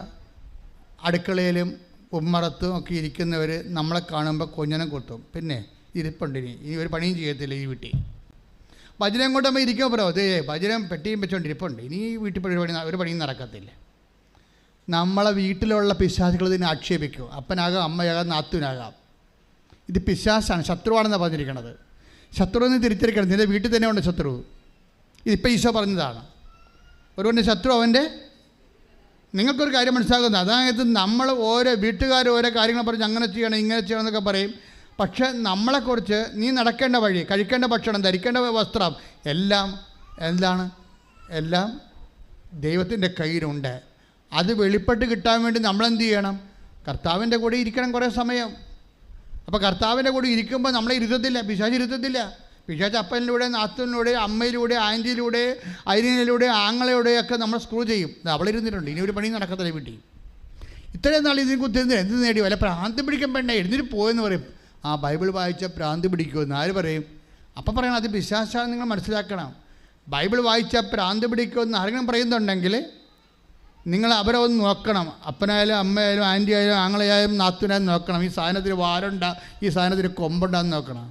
അടുക്കളയിലും ഉമ്മറത്തും ഒക്കെ ഇരിക്കുന്നവർ നമ്മളെ കാണുമ്പോൾ കൊഞ്ഞനം കൊത്തും. പിന്നെ ഇരിപ്പുണ്ട്, ഇനി ഒരു പണിയും ചെയ്യത്തില്ല ഈ വീട്ടിൽ. വചനം കൊണ്ട് നമ്മൾ ഇരിക്കുമ്പോൾ പറയോ, അതേ വചനം പെട്ടിയും വെച്ചുകൊണ്ട് ഇരിപ്പുണ്ട്, ഇനി ഈ വീട്ടിൽ ഒരു പണിയും നടക്കത്തില്ല. നമ്മളെ വീട്ടിലുള്ള പിശാചുകൾ ഇതിനെ ആക്ഷേപിക്കും. അപ്പനാകാം, അമ്മയാകാം, നാത്തുനാകാം. ഇത് പിശാസാണ്, ശത്രുവാണെന്നാണ് പറഞ്ഞിരിക്കുന്നത്. ശത്രുവിനെ തിരിച്ചറിയിക്കണം. നിൻ്റെ വീട്ടിൽ തന്നെ ഉണ്ട് ശത്രു. ഇതിപ്പോൾ ഈശോ പറഞ്ഞതാണ്. ഒരുവൻ്റെ ശത്രു അവൻ്റെ. നിങ്ങൾക്കൊരു കാര്യം മനസ്സിലാക്കുന്നത്, അതായത് നമ്മൾ ഓരോ വീട്ടുകാർ ഓരോ കാര്യങ്ങൾ പറഞ്ഞ് അങ്ങനെ ചെയ്യണം ഇങ്ങനെ ചെയ്യണം എന്നൊക്കെ പറയും. പക്ഷേ നമ്മളെക്കുറിച്ച് നീ നടക്കേണ്ട വഴി, കഴിക്കേണ്ട ഭക്ഷണം, ധരിക്കേണ്ട വസ്ത്രം എല്ലാം എന്താണ്? എല്ലാം ദൈവത്തിൻ്റെ കയ്യിലുണ്ട്. അത് വെളിപ്പെട്ട് കിട്ടാൻ വേണ്ടി നമ്മളെന്ത് ചെയ്യണം? കർത്താവിൻ്റെ കൂടെ ഇരിക്കണം കുറേ സമയം. അപ്പോൾ കർത്താവിൻ്റെ കൂടെ ഇരിക്കുമ്പോൾ നമ്മളെ ഇരുത്തത്തില്ല, പിശാച് ഇരുത്തത്തില്ല. പിശാച് അപ്പനിലൂടെ, നാത്തൂനിലൂടെ, അമ്മയിലൂടെ, ആൻറ്റിയിലൂടെ, അരിനിലൂടെ, ആങ്ങളയിലൂടെയൊക്കെ നമ്മൾ സ്ക്രൂ ചെയ്യും. അവളിരുന്നിട്ടുണ്ട്, ഇനി ഒരു പണി നടക്കത്തില്ല വീട്ടിൽ. ഇത്രയും നാൾ ഇതിന് കുത്തിരുന്ന് എന്ത് നേടി? വല്ല ഭ്രാന്തി പിടിക്കാൻ വേണ്ട, എഴുന്നേറ്റ് പോയെന്ന് പറയും. ആ ബൈബിൾ വായിച്ച ഭ്രാന്തി പിടിക്കുമെന്ന് ആര് പറയും? അപ്പം പറയണം അത് പിശാചാണ്. നിങ്ങൾ മനസ്സിലാക്കണം. ബൈബിൾ വായിച്ച ഭ്രാന്തി പിടിക്കുമെന്ന് ആരെങ്കിലും പറയുന്നുണ്ടെങ്കിൽ നിങ്ങൾ അവരെ ഒന്ന് നോക്കണം. അപ്പനായാലും അമ്മയായാലും ആൻറ്റി ആയാലും ആങ്ങളയായാലും നാത്തുനായാലും നോക്കണം. ഈ സാധനത്തിന് വാലുണ്ട, ഈ സാധനത്തിന് കൊമ്പുണ്ടാന്ന് നോക്കണം.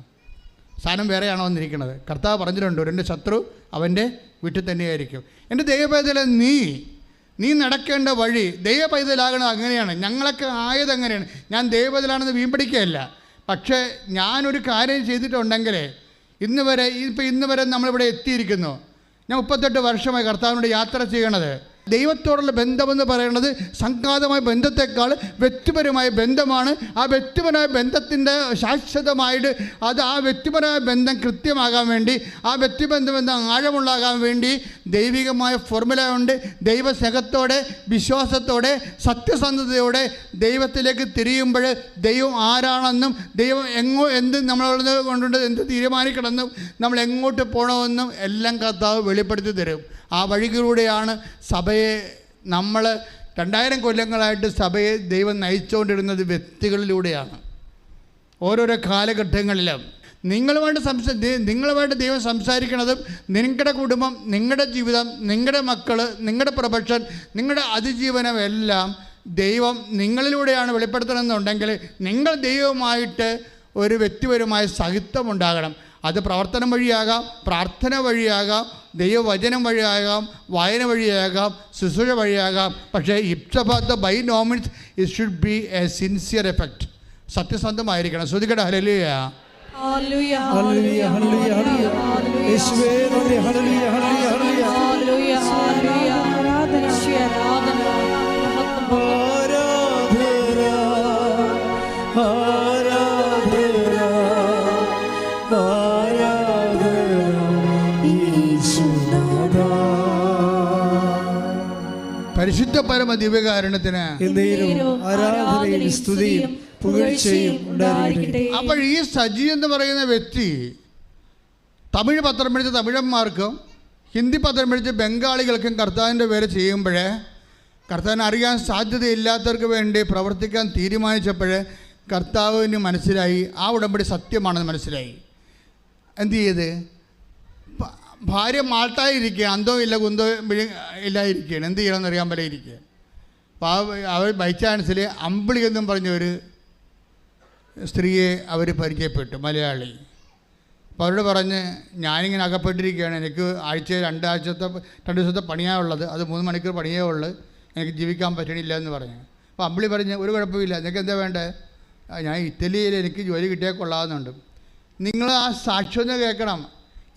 സാധനം വേറെയാണോ വന്നിരിക്കുന്നത്? കർത്താവ് പറഞ്ഞിട്ടുണ്ട്, എൻ്റെ ശത്രു അവൻ്റെ വീട്ടിൽ തന്നെയായിരിക്കും. എൻ്റെ ദൈവപൈതലെ നീ നടക്കേണ്ട വഴി ദൈവപൈതലാകണത് അങ്ങനെയാണ്. ഞങ്ങളൊക്കെ ആയത് അങ്ങനെയാണ്. ഞാൻ ദൈവപൈതലാണെന്ന് വീമ്പടിക്കുകയല്ല. പക്ഷേ ഞാനൊരു കാര്യം ചെയ്തിട്ടുണ്ടെങ്കിൽ ഇന്ന് വരെ നമ്മളിവിടെ എത്തിയിരിക്കുന്നു. ഞാൻ 38 വർഷമായി കർത്താവിനോട് യാത്ര ചെയ്യണത്. ദൈവത്തോടുള്ള ബന്ധമെന്ന് പറയുന്നത് സംഘാതമായ ബന്ധത്തെക്കാൾ വ്യക്തിപരമായ ബന്ധമാണ്. ആ വ്യക്തിപരമായ ബന്ധത്തിൻ്റെ ശാശ്വതമായിട്ട് ആ വ്യക്തിപരമായ ബന്ധം കൃത്യമാകാൻ വേണ്ടി, ആ വ്യക്തിബന്ധം ആഴമുള്ളാകാൻ വേണ്ടി ദൈവികമായ ഫോർമുല ഉണ്ട്. ദൈവസ്നേഹത്തോടെ, വിശ്വാസത്തോടെ, സത്യസന്ധതയോടെ ദൈവത്തിലേക്ക് തിരിയുമ്പോൾ ദൈവം ആരാണെന്നും ദൈവം എന്ത് നമ്മളോട് കൊണ്ടുണ്ട് എന്ത് തീരുമാനിക്കണമെന്നും നമ്മൾ എങ്ങോട്ട് പോകണമെന്നും എല്ലാം കർത്താവ് വെളിപ്പെടുത്തി തരും. ആ വഴികളിലൂടെയാണ് സഭയെ നമ്മൾ 2000 കൊല്ലങ്ങളായിട്ട് സഭയെ ദൈവം നയിച്ചുകൊണ്ടിരുന്നത്. വ്യക്തികളിലൂടെയാണ്. ഓരോരോ കാലഘട്ടങ്ങളിലും നിങ്ങളുമായിട്ട് ദൈവം സംസാരിക്കുന്നതും നിങ്ങളുടെ കുടുംബം, നിങ്ങളുടെ ജീവിതം, നിങ്ങളുടെ മക്കൾ, നിങ്ങളുടെ പ്രൊഫഷൻ, നിങ്ങളുടെ അതിജീവനം എല്ലാം ദൈവം നിങ്ങളിലൂടെയാണ് വെളിപ്പെടുത്തണമെന്നുണ്ടെങ്കിൽ നിങ്ങൾ ദൈവവുമായിട്ട് ഒരു വ്യക്തിപരമായ സഹിത്വമുണ്ടാകണം. അത് പ്രവർത്തനം വഴിയാകാം, പ്രാർത്ഥന വഴിയാകാം, ദൈവവചനം വഴിയാകാം, വായന വഴിയാകാം, ശുശ്രൂഷ വഴിയാകാം. പക്ഷേ ഇപ്സബാത്ത് by no means it should be a sincere effect. സത്യസന്ധമായിരിക്കണം. ശ്രുതികട ഹല്ലേലൂയ. ഹല്ലേലൂയ ഹല്ലേലൂയ ഹല്ലേലൂയ ഹല്ലേലൂയ. യേശുവേ നന്ദി. ഹല്ലേലൂയ ഹല്ലേലൂയ ഹല്ലേലൂയ. ഹല്ലേലൂയ ഹല്ലേലൂയ. ആരാധന ആരാധന പരിശുദ്ധ പരമ ദിവ്യകാരുണ്യത്തിന് ആരാധനയും സ്തുതിയും പുകഴ്ചയും ഉണ്ടായിരിക്കട്ടെ. അപ്പോൾ ഈ സജി എന്ന് പറയുന്ന വ്യക്തി തമിഴ് പത്രം പഠിച്ച തമിഴന്മാർക്കും ഹിന്ദി പത്രം പഠിച്ച ബംഗാളികൾക്കും കർത്താവിൻ്റെ പേര് ചെയ്യുമ്പോൾ കർത്താവിനെ അറിയാൻ സാധ്യതയില്ലാത്തവർക്ക് വേണ്ടി പ്രവർത്തിക്കാൻ തീരുമാനിച്ചപ്പോൾ കർത്താവിന് മനസ്സിലായി ആ ഉടമ്പടി സത്യമാണെന്ന് മനസ്സിലായി. എന്ത് ചെയ്ത് ഭാര്യ മാൾട്ടായിരിക്കുകയാണ്, അന്തോ ഇല്ല കുന്തോ ഇല്ലായിരിക്കുകയാണ്. എന്ത് ചെയ്യണമെന്ന് അറിയാൻ പോലെ ഇരിക്കുക. അപ്പോൾ അവർ ബൈ ചാൻസിൽ അമ്പിളി എന്നും പറഞ്ഞൊരു സ്ത്രീയെ അവർ പരിചയപ്പെട്ടു, മലയാളി. അപ്പോൾ അവരോട് പറഞ്ഞ് ഞാനിങ്ങനെ അകപ്പെട്ടിരിക്കുകയാണ്, എനിക്ക് ആഴ്ചയിൽ 2 ദിവസത്തെ പണിയാണുള്ളത്, അത് 3 മണിക്കൂർ പണിയേ ഉള്ളൂ, എനിക്ക് ജീവിക്കാൻ പറ്റണില്ല എന്ന് പറഞ്ഞു. അപ്പോൾ അമ്പിളി പറഞ്ഞ് ഒരു കുഴപ്പമില്ല, നിനക്ക് എന്താ വേണ്ടത്? ഞാൻ ഇറ്റലിയിൽ എനിക്ക് ജോലി കിട്ടിയാൽ കൊള്ളാമെന്നുണ്ട്. നിങ്ങൾ ആ സാക്ഷ്യം കേൾക്കണം.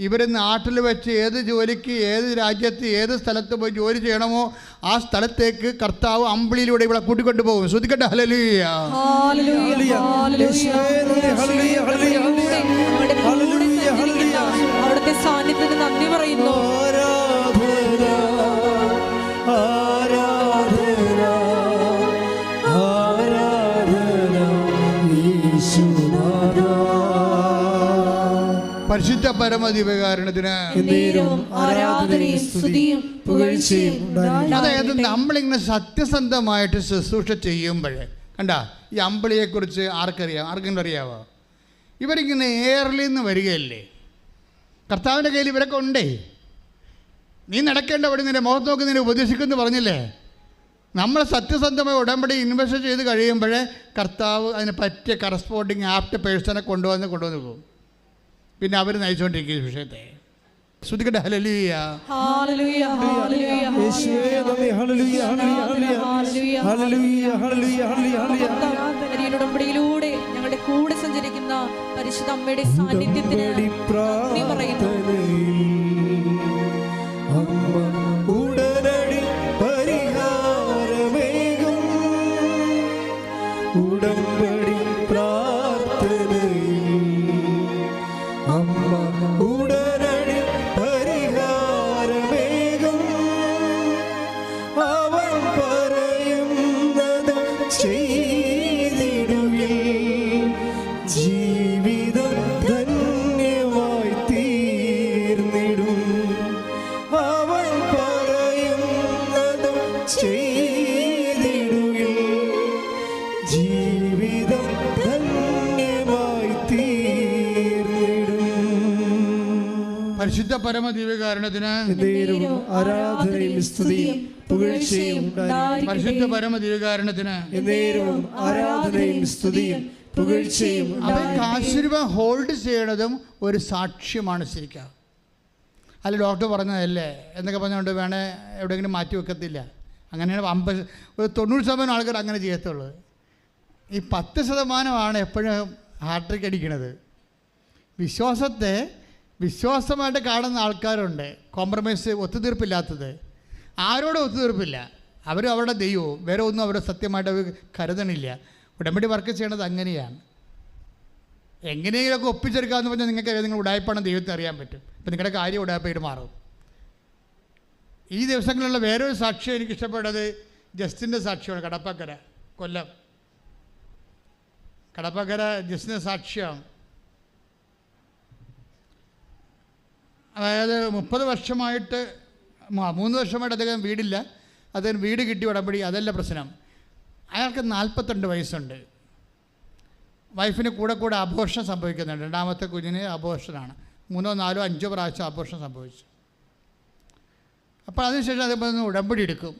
ഇവർ നാട്ടിൽ വെച്ച് ഏത് ജോലിക്ക്, ഏത് രാജ്യത്ത്, ഏത് സ്ഥലത്ത് പോയി ജോലി ചെയ്യണമോ ആ സ്ഥലത്തേക്ക് കർത്താവ് അമ്പിളിയിലൂടെ ഇവിടെ കൂട്ടിക്കൊണ്ടു പോകും. ശ്രദ്ധിക്കട്ടെ. ഹല്ലേലൂയ. അവിടുത്തെ സാന്നിധ്യത്തിന് നന്ദി പറയുന്നു. പരിശുദ്ധ പരമ ദിവ്യകാരുണ്യത്തിന് അതായത് നമ്മളിങ്ങനെ സത്യസന്ധമായിട്ട് ശുശ്രൂഷ ചെയ്യുമ്പോൾ കണ്ട ഈ അമ്പിളിയെക്കുറിച്ച് ആർക്കെങ്കിലും അറിയാവോ? ഇവരിങ്ങനെ എയറിൽ നിന്ന് വരികയല്ലേ, കർത്താവിൻ്റെ കയ്യിൽ ഇവരൊക്കെ ഉണ്ടേ. നീ നടക്കേണ്ട വഴി നിന്റെ മുഖത്ത് നോക്കി നിന്നെ ഉപദേശിക്കുമെന്ന് പറഞ്ഞില്ലേ? നമ്മൾ സത്യസന്ധമായി ഉടമ്പടി ഇൻവെസ്റ്റ് ചെയ്ത് കഴിയുമ്പോൾ കർത്താവ് അതിന് പറ്റിയ കറസ്പോണ്ടിങ് ആപ്റ്റ് പേഴ്സണെ കൊണ്ടുവന്ന് പോകും. പിന്നെ അവർ നയിച്ചുകൊണ്ടിരിക്കും ഈ വിഷയത്തെ. ശ്രുതിക്കട്ടെ. ഹല്ലേലൂയ. ഹല്ലേലൂയ. ഹല്ലേലൂയ. യേശുവേ നന്ദി. ഹല്ലേലൂയ ഹല്ലേലൂയ ഹല്ലേലൂയ ഹല്ലേലൂയ ഹല്ലേലൂയ. ഉടമ്പടിയിലൂടെ ഞങ്ങളുടെ കൂടെ സഞ്ചരിക്കുന്ന പരിശുദ്ധ അമ്മയുടെ സാന്നിധ്യത്തിന് നന്ദി പറയുന്നു. ഉടനടി പരിഹാരമേകും ഉടമ്പടി പ്രാർത്ഥനയിൽ അമ്മ ഉടനടി പരിഹാരമേകും. അവൻ പറയുന്നത് ചെയ്തിടുകിൽ ജീവിതം ധന്യമായി തീർന്നിടും. അവൻ പറയുന്നത് ചെയ്തിടുകിൽ ജീവിതം ധന്യമായി തീർന്നിടും. പരിശുദ്ധ പരമ ദിവ്യകാരുണ്യത്തിന് ആരാധനയും സ്തുതിയും പുകഴ്ചയും പരിശുദ്ധ പരമ ദിവ്യകാരുണ്യത്തിന് ആരാധനയും സ്തുതിയും പുകഴ്ചയും. അവർക്ക് ആശീർവാദം ഹോൾഡ് ചെയ്യണതും ഒരു സാക്ഷ്യമാണ് ശരിക്കും. അല്ല ഡോക്ടർ പറഞ്ഞതല്ലേ എന്നൊക്കെ പറഞ്ഞുകൊണ്ട് വേണേൽ എവിടെയെങ്കിലും മാറ്റി വെക്കത്തില്ല. അങ്ങനെയാണ് 90% ആൾക്കാർ അങ്ങനെ ചെയ്യത്തുള്ളൂ. ഈ 10% എപ്പോഴും ഹാർട്രിക്ക് അടിക്കണത്. വിശ്വാസത്തെ വിശ്വാസമായിട്ട് കാണുന്ന ആൾക്കാരുണ്ട്, കോംപ്രമൈസ്, ഒത്തുതീർപ്പില്ലാത്തത്. ആരോടും ഒത്തുതീർപ്പില്ല. അവരും അവരുടെ ദൈവവും വേറെ ഒന്നും അവരെ സത്യമായിട്ട് അവർ കരുതണില്ല. ഉടമ്പടി വർക്ക് ചെയ്യണത് അങ്ങനെയാണ്. എങ്ങനെയെങ്കിലുമൊക്കെ ഒപ്പിച്ചെടുക്കാമെന്ന് പറഞ്ഞാൽ നിങ്ങൾക്ക് നിങ്ങൾ ഉടായ്പാണ് ദൈവത്തെ അറിയാൻ പറ്റും. ഇപ്പം നിങ്ങളുടെ കാര്യം ഉടായ്പായിട്ട് മാറും. ഈ ദിവസങ്ങളിലുള്ള വേറൊരു സാക്ഷ്യം എനിക്ക് ഇഷ്ടപ്പെട്ടത് ജസ്റ്റിൻ്റെ സാക്ഷ്യമാണ്. കടപ്പക്കര, കൊല്ലം കടപ്പക്കര ജസ്റ്റിൻ്റെ സാക്ഷ്യം. അതായത് 30 വർഷമായിട്ട് 3 വർഷമായിട്ട് അദ്ദേഹം വീടില്ല. അദ്ദേഹം വീട് കിട്ടി ഉടമ്പടി, അതല്ല പ്രശ്നം. അയാൾക്ക് 42 വയസ്സുണ്ട്. വൈഫിന് കൂടെ അബോർഷൻ സംഭവിക്കുന്നുണ്ട്. 2ാമത്തെ കുഞ്ഞിന് അബോർഷനാണ്. 3, 4, 5 പ്രാവശ്യം അബോർഷൻ സംഭവിച്ചു. അപ്പോൾ അതിനുശേഷം അതേപോലെ ഉടമ്പടി എടുക്കും.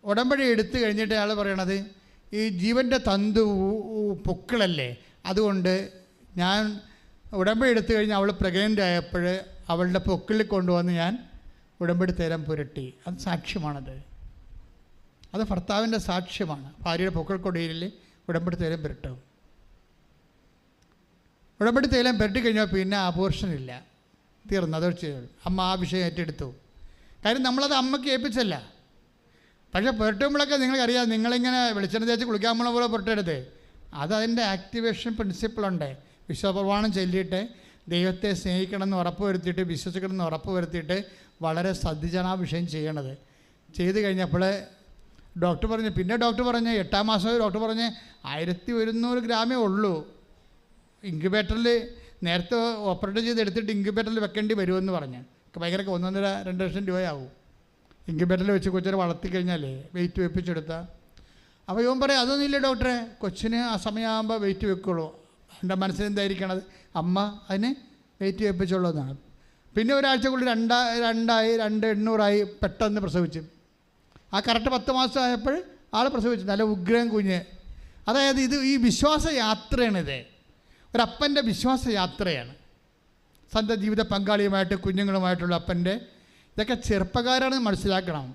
ഉടമ്പടി എടുത്തു കഴിഞ്ഞിട്ട് അയാൾ പറയണത്, ഈ ജീവൻ്റെ തന്തു പൊക്കിളല്ലേ, അതുകൊണ്ട് ഞാൻ ഉടമ്പടി എടുത്തു കഴിഞ്ഞ് അവൾ പ്രഗ്നൻ്റ് ആയപ്പോൾ അവളുടെ പൊക്കിളിൽ കൊണ്ടുവന്ന് ഞാൻ ഉടമ്പടി തൈലം പുരട്ടി. അത് സാക്ഷ്യമാണത്. അത് ഭർത്താവിൻ്റെ സാക്ഷ്യമാണ്. ഭാര്യയുടെ പൊക്കിൾക്കൊടിയിൽ ഉടമ്പടി തൈലം പുരട്ടും. ഉടമ്പടി തൈലം പുരട്ടി കഴിഞ്ഞാൽ പിന്നെ അബോർഷനില്ല, തീർന്നു. അതൊരു ചെയ്തു. അമ്മ ആ വിഷയം ഏറ്റെടുത്തു. കാര്യം നമ്മളത് അമ്മയ്ക്ക് ഏൽപ്പിച്ചല്ല. പക്ഷേ പുരട്ടുമ്പോഴൊക്കെ നിങ്ങൾക്കറിയാം, നിങ്ങളിങ്ങനെ വെളിച്ചെണ്ണ തേച്ച് കുളിക്കാൻ പോണ പോലെ പുരട്ടരുത്. അതതിൻ്റെ ആക്ടിവേഷൻ പ്രിൻസിപ്പിളുണ്ട്. വിശ്വപ്രമാണം ചൊല്ലിയിട്ട് ദൈവത്തെ സ്നേഹിക്കണമെന്ന് ഉറപ്പ് വരുത്തിയിട്ട് വിശ്വസിക്കണമെന്ന് ഉറപ്പ് വരുത്തിയിട്ട് വളരെ ശ്രദ്ധിച്ചാണ് ആ വിഷയം ചെയ്യണത്. ചെയ്ത് കഴിഞ്ഞപ്പോൾ ഡോക്ടർ പറഞ്ഞു, പിന്നെ ഡോക്ടർ പറഞ്ഞ് 8ാം മാസം ഡോക്ടർ പറഞ്ഞ് 1100 ഗ്രാമേ ഉള്ളൂ. ഇൻക്യുബേറ്ററിൽ നേരത്തെ ഓപ്പറേറ്റ് ചെയ്ത് എടുത്തിട്ട് ഇൻക്യുബേറ്ററിൽ വെക്കേണ്ടി വരുമെന്ന് പറഞ്ഞ്. ഭയങ്കര 1.5-2 ലക്ഷം രൂപയാവും ഇൻക്യുബേറ്ററിൽ വെച്ച് കൊച്ചിനെ വളർത്തിക്കഴിഞ്ഞാലേ വെയിറ്റ് വെപ്പിച്ചെടുത്താൽ. അപ്പോൾ ഇവൻ പറയും, അതൊന്നുമില്ല ഡോക്ടറെ, കൊച്ചിന് ആ സമയമാകുമ്പോൾ വെയിറ്റ് വെക്കുള്ളൂ. എൻ്റെ മനസ്സിലെന്തായിരിക്കണത്, അമ്മ അതിന് വെയിറ്റ് വെപ്പിച്ചുള്ളൂ എന്നാണ്. പിന്നെ ഒരാഴ്ചക്കുള്ളിൽ 2,800 പെട്ടെന്ന് പ്രസവിച്ചു. ആ കറക്റ്റ് 10 മാസം ആയപ്പോൾ ആൾ പ്രസവിച്ചു. നല്ല ഉഗ്രൻ കുഞ്ഞ്. അതായത് ഈ വിശ്വാസ യാത്രയാണിത്. ഒരപ്പൻ്റെ വിശ്വാസ യാത്രയാണ്. സ്വന്തം ജീവിത പങ്കാളിയുമായിട്ട് കുഞ്ഞുങ്ങളുമായിട്ടുള്ള അപ്പൻ്റെ. ഇതൊക്കെ ചെറുപ്പക്കാരാണെന്ന് മനസ്സിലാക്കണം.